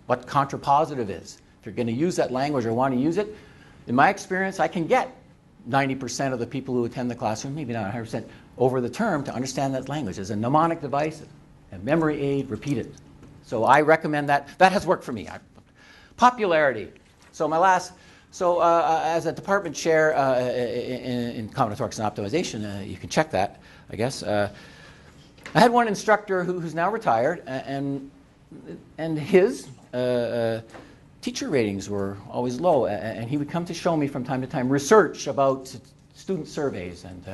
what contrapositive is. If you're going to use that language or want to use it, in my experience, I can get 90% of the people who attend the classroom, maybe not 100%, over the term to understand that language. As a mnemonic device, a memory aid, repeat it. So I recommend that. That has worked for me. Popularity. So as a department chair in combinatorics and optimization, you can check that, I guess. I had one instructor who's now retired, and his teacher ratings were always low, and he would come to show me from time to time research about student surveys, and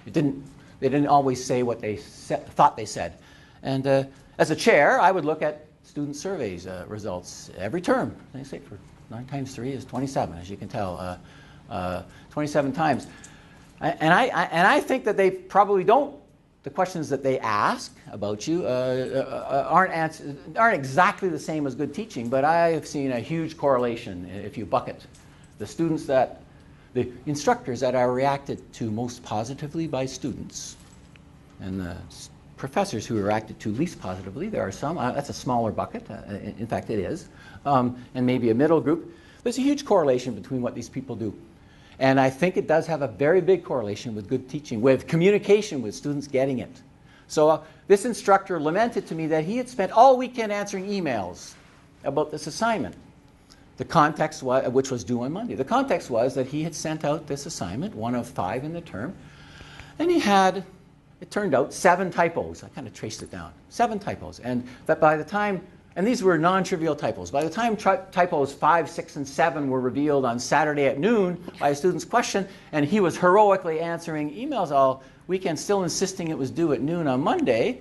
they didn't always say what they thought they said. And as a chair, I would look at student surveys results every term. They say for 9 times 3 is 27, as you can tell, 27 times. And I think that they probably don't. The questions that they ask about you aren't exactly the same as good teaching, but I have seen a huge correlation if you bucket the instructors that are reacted to most positively by students, and the professors who are reacted to least positively. There are some. That's a smaller bucket. In fact, it is, and maybe a middle group. There's a huge correlation between what these people do. And I think it does have a very big correlation with good teaching, with communication, with students getting it. So this instructor lamented to me that he had spent all weekend answering emails about this assignment. The context was, which was due on Monday. The context was that he had sent out this assignment, one of 5 in the term, and it it turned out 7 typos. I kind of traced it down. 7 typos. And that by the time, and these were non-trivial typos, by the time typos 5, 6, and 7 were revealed on Saturday at noon by a student's question, and he was heroically answering emails all weekend, still insisting it was due at noon on Monday,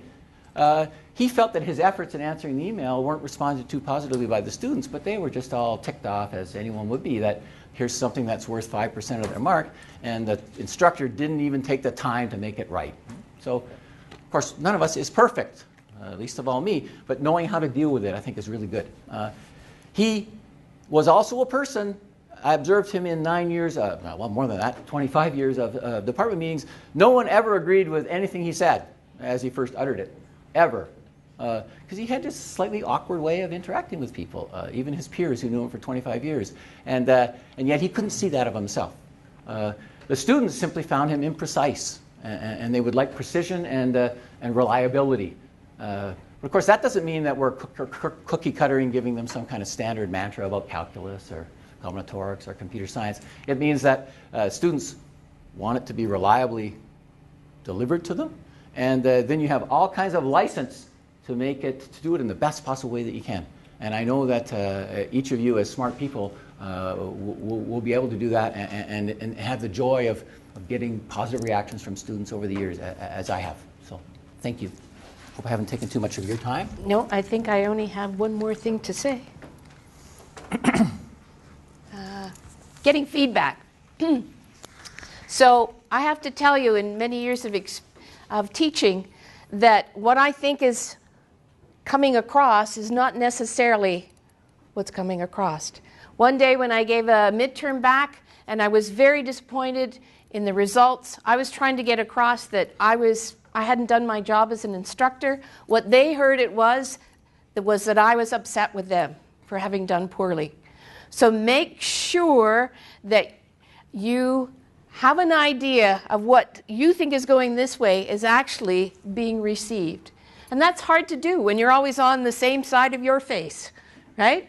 he felt that his efforts in answering the email weren't responded to positively by the students, but they were just all ticked off, as anyone would be, that here's something that's worth 5% of their mark, and the instructor didn't even take the time to make it right. So, of course, none of us is perfect, least of all me, but knowing how to deal with it, I think, is really good. He was also a person, I observed him in 9 years, well, more than that, 25 years of department meetings. No one ever agreed with anything he said as he first uttered it, ever. Because he had this slightly awkward way of interacting with people, even his peers who knew him for 25 years. And yet he couldn't see that of himself. The students simply found him imprecise, and they would like precision and reliability. But of course, that doesn't mean that we're cookie cuttering, giving them some kind of standard mantra about calculus or combinatorics or computer science. It means that students want it to be reliably delivered to them, and then you have all kinds of license to do it in the best possible way that you can. And I know that each of you as smart people will be able to do that and have the joy of getting positive reactions from students over the years, as I have. So thank you. Hope I haven't taken too much of your time. No, I think I only have one more thing to say. Getting feedback. So I have to tell you, in many years of teaching, that what I think is coming across is not necessarily what's coming across. One day when I gave a midterm back and I was very disappointed in the results, I was trying to get across that I hadn't done my job as an instructor. What they heard was that I was upset with them for having done poorly. So make sure that you have an idea of what you think is going this way is actually being received. And that's hard to do when you're always on the same side of your face, right?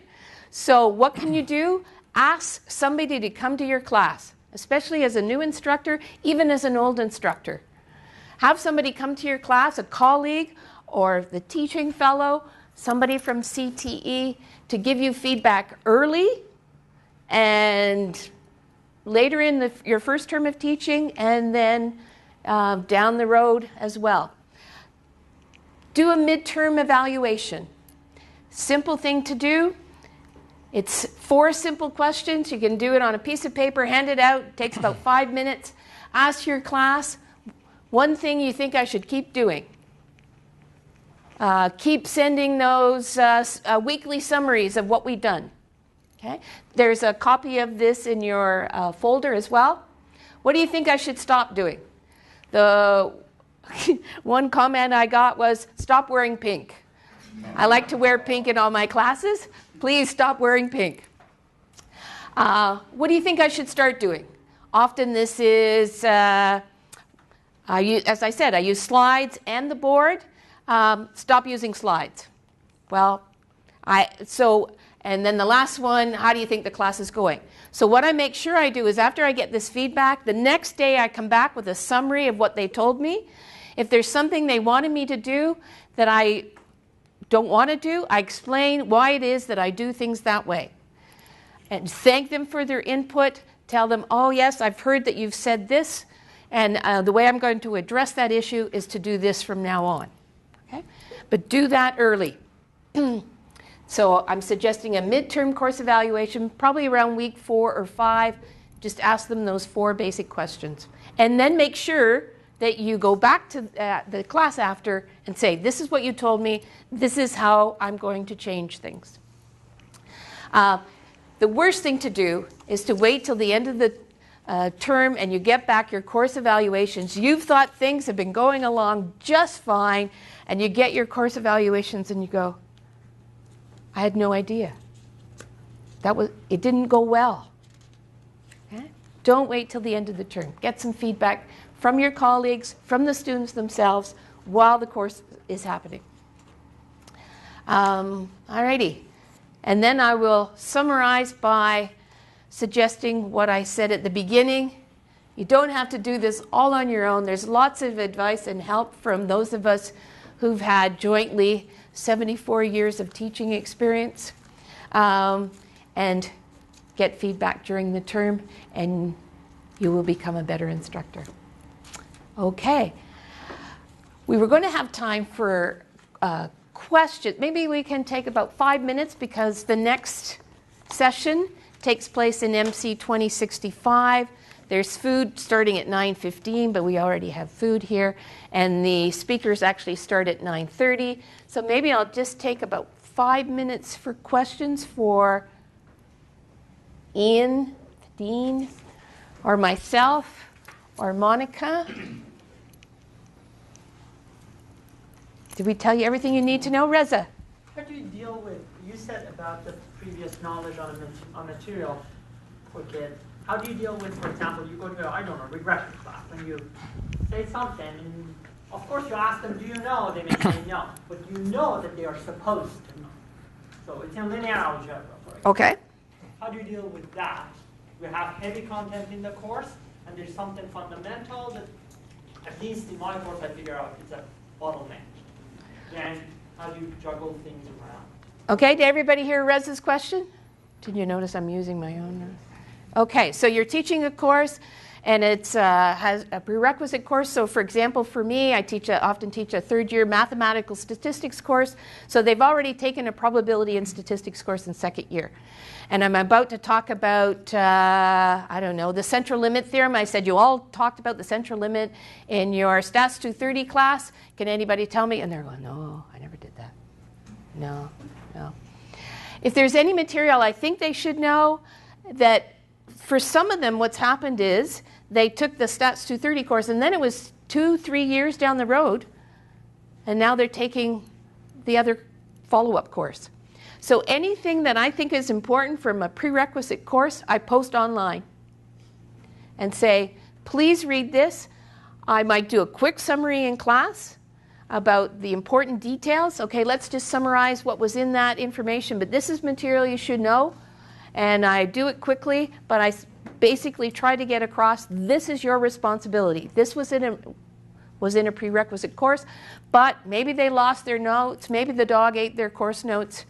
So what can you do? Ask somebody to come to your class, especially as a new instructor, even as an old instructor. Have somebody come to your class, a colleague or the teaching fellow, somebody from CTE, to give you feedback early and later in your first term of teaching, and then down the road as well. Do a midterm evaluation. Simple thing to do. It's 4 simple questions. You can do it on a piece of paper, hand it out. It takes about 5 minutes. Ask your class, one thing you think I should keep doing. Keep sending those weekly summaries of what we've done. Okay? There's a copy of this in your folder as well. What do you think I should stop doing? The one comment I got was, stop wearing pink. I like to wear pink in all my classes. Please stop wearing pink. What do you think I should start doing? Often this is, as I said, I use slides and the board. Stop using slides. Well, and then the last one, how do you think the class is going? So what I make sure I do is after I get this feedback, the next day I come back with a summary of what they told me. If there's something they wanted me to do that I don't want to do, I explain why it is that I do things that way. And thank them for their input. Tell them, oh yes, I've heard that you've said this, and the way I'm going to address that issue is to do this from now on. Okay? But do that early. So I'm suggesting a midterm course evaluation, probably around week 4 or 5. Just ask them those 4 basic questions. And then make sure that you go back to the class after and say, this is what you told me, this is how I'm going to change things. The worst thing to do is to wait till the end of the term and you get back your course evaluations. You've thought things have been going along just fine, and you get your course evaluations and you go, I had no idea. It didn't go well. Okay? Don't wait till the end of the term. Get some feedback from your colleagues, from the students themselves, while the course is happening. Alrighty. And then I will summarize by suggesting what I said at the beginning. You don't have to do this all on your own. There's lots of advice and help from those of us who've had jointly 74 years of teaching experience, and get feedback during the term, and you will become a better instructor. Okay. We were going to have time for questions. Maybe we can take about 5 minutes because the next session takes place in MC 2065. There's food starting at 9:15, but we already have food here. And the speakers actually start at 9:30. So maybe I'll just take about 5 minutes for questions for Ian, the Dean, or myself, or Monica. Did we tell you everything you need to know? Reza? How do you deal with, you said about the previous knowledge on material for kids. How do you deal with, for example, you go to, I don't know, regression class, and you say something, and of course you ask them, do you know? They may say no, but you know that they are supposed to know. So it's in linear algebra, for example. Okay. How do you deal with that? We have heavy content in the course, and there's something fundamental that, at least in my course, I figure out it's a bottleneck. Then how do you juggle things around? Okay, did everybody hear Reza's question? Did you notice I'm using my own notes? Okay, so you're teaching a course, and it has a prerequisite course. So for example, for me, I often teach a third-year mathematical statistics course. So they've already taken a probability and statistics course in second year. And I'm about to talk about, I don't know, the central limit theorem. I said you all talked about the central limit in your Stats 230 class. Can anybody tell me? And they're going, no, I never did that. No. If there's any material I think they should know, that for some of them what's happened is they took the Stats 230 course, and then it was 2-3 years down the road, and now they're taking the other follow-up course. So anything that I think is important from a prerequisite course, I post online and say, please read this. I might do a quick summary in class about the important details. Okay, let's just summarize what was in that information, but this is material you should know. And I do it quickly, but I basically try to get across, this is your responsibility. This was in a prerequisite course, but maybe they lost their notes, maybe the dog ate their course notes.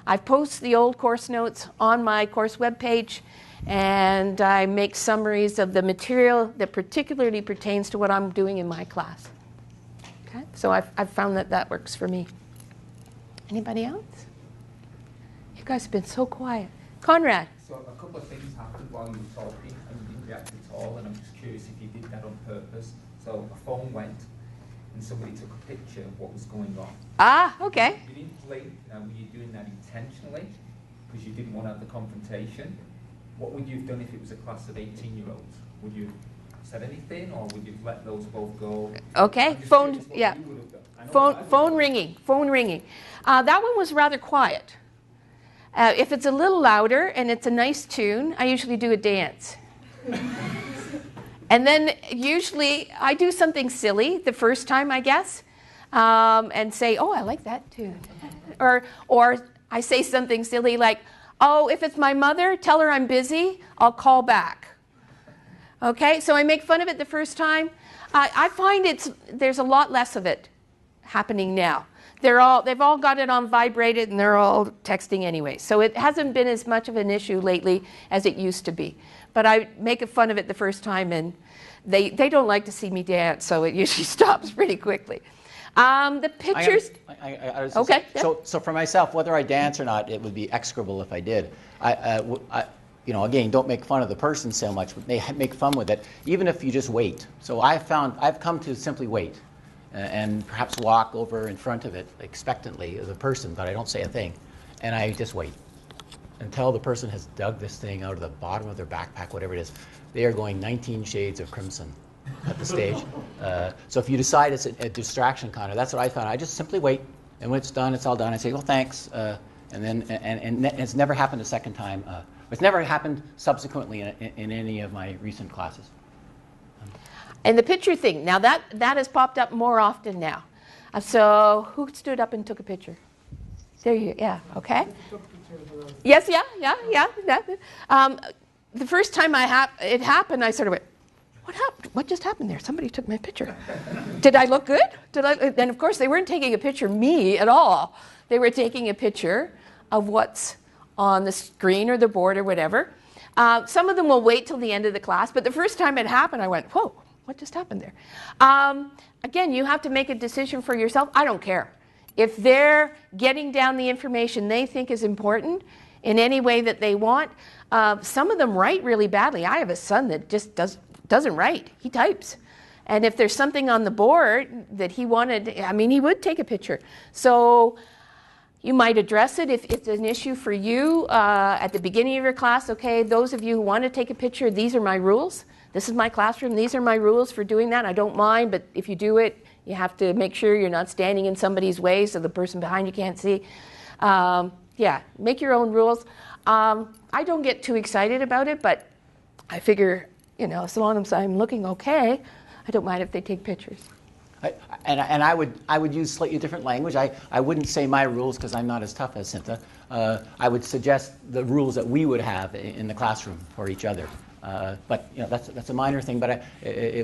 I post the old course notes on my course webpage, and I make summaries of the material that particularly pertains to what I'm doing in my class. Okay? So I've found that works for me. Anybody else? You guys have been so quiet. Conrad. So a couple of things happened while you were talking, and you didn't react at all, and I'm just curious if you did that on purpose. So a phone went, and somebody took a picture of what was going on. Ah, okay. You didn't blink. Now, were you doing that intentionally because you didn't want to have the confrontation? What would you have done if it was a class of 18-year-olds? Would you have said anything, or would you have let those both go? Okay, phone, yeah. Phone ringing. That one was rather quiet. If it's a little louder and it's a nice tune, I usually do a dance. And then usually I do something silly the first time, I guess, and say, oh, I like that tune. Or I say something silly like, oh, if it's my mother, tell her I'm busy, I'll call back. Okay, so I make fun of it the first time. I find there's a lot less of it happening now. They've all got it on vibrated, and they're all texting anyway. So it hasn't been as much of an issue lately as it used to be. But I make fun of it the first time, and they don't like to see me dance, so it usually stops pretty quickly. The pictures. Okay. So for myself, whether I dance or not, it would be execrable if I did. Again, don't make fun of the person so much, but make fun with it, even if you just wait. So I've come to simply wait. And perhaps walk over in front of it expectantly as a person, but I don't say a thing. And I just wait until the person has dug this thing out of the bottom of their backpack, whatever it is. They are going 19 shades of crimson at the stage. So if you decide it's a distraction kind of, that's what I found. I just simply wait, and when it's done, it's all done. I say, well, thanks. And it's never happened a second time. It's never happened subsequently in any of my recent classes. And the picture thing, now that has popped up more often now. So who stood up and took a picture? There you, yeah, okay. Yes, yeah. The first time it happened, I sort of went, what happened? What just happened there? Somebody took my picture. Did I look good? And of course, they weren't taking a picture of me at all. They were taking a picture of what's on the screen or the board or whatever. Some of them will wait till the end of the class, but the first time it happened, I went, whoa, what just happened there? Again, you have to make a decision for yourself. I don't care. If they're getting down the information they think is important in any way that they want, some of them write really badly. I have a son that just doesn't write. He types. And if there's something on the board that he wanted, I mean, he would take a picture. So you might address it if it's an issue for you at the beginning of your class. Okay, those of you who want to take a picture, these are my rules. This is my classroom. These are my rules for doing that. I don't mind, but if you do it, you have to make sure you're not standing in somebody's way so the person behind you can't see. Yeah, make your own rules. I don't get too excited about it, but I figure, you know, as long as I'm looking okay, I don't mind if they take pictures. I would use slightly different language. I wouldn't say my rules because I'm not as tough as Cyntha. I would suggest the rules that we would have in the classroom for each other. But you know, that's a minor thing. But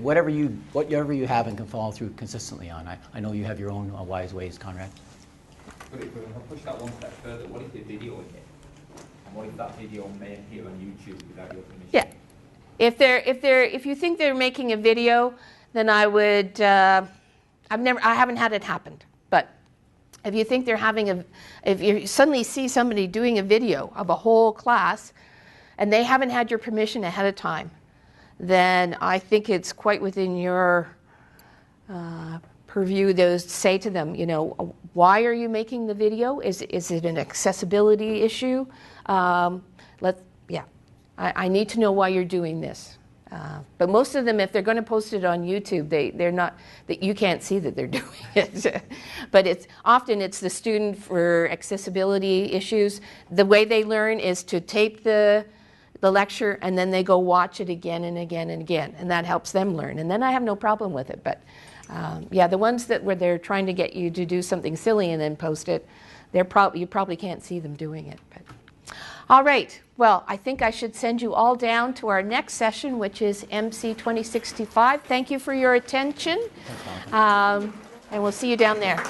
whatever you have and can follow through consistently on. I know you have your own wise ways, Conrad. But if we push that one step further, what if the video is it? And what if that video may appear on YouTube without your permission? Yeah, if you think they're making a video, then I would. I haven't had it happen, but if you think they're if you suddenly see somebody doing a video of a whole class, and they haven't had your permission ahead of time, then I think it's quite within your purview to say to them, you know, why are you making the video? Is it an accessibility issue? I need to know why you're doing this. But most of them, if they're going to post it on YouTube, they're not, that you can't see that they're doing it. But often it's the student for accessibility issues. The way they learn is to tape the lecture and then they go watch it again and again and again, and that helps them learn. And then I have no problem with it. But yeah, the ones where they're trying to get you to do something silly and then post it, you probably can't see them doing it. But. All right, well, I think I should send you all down to our next session, which is MC 2065. Thank you for your attention, and we'll see you down there.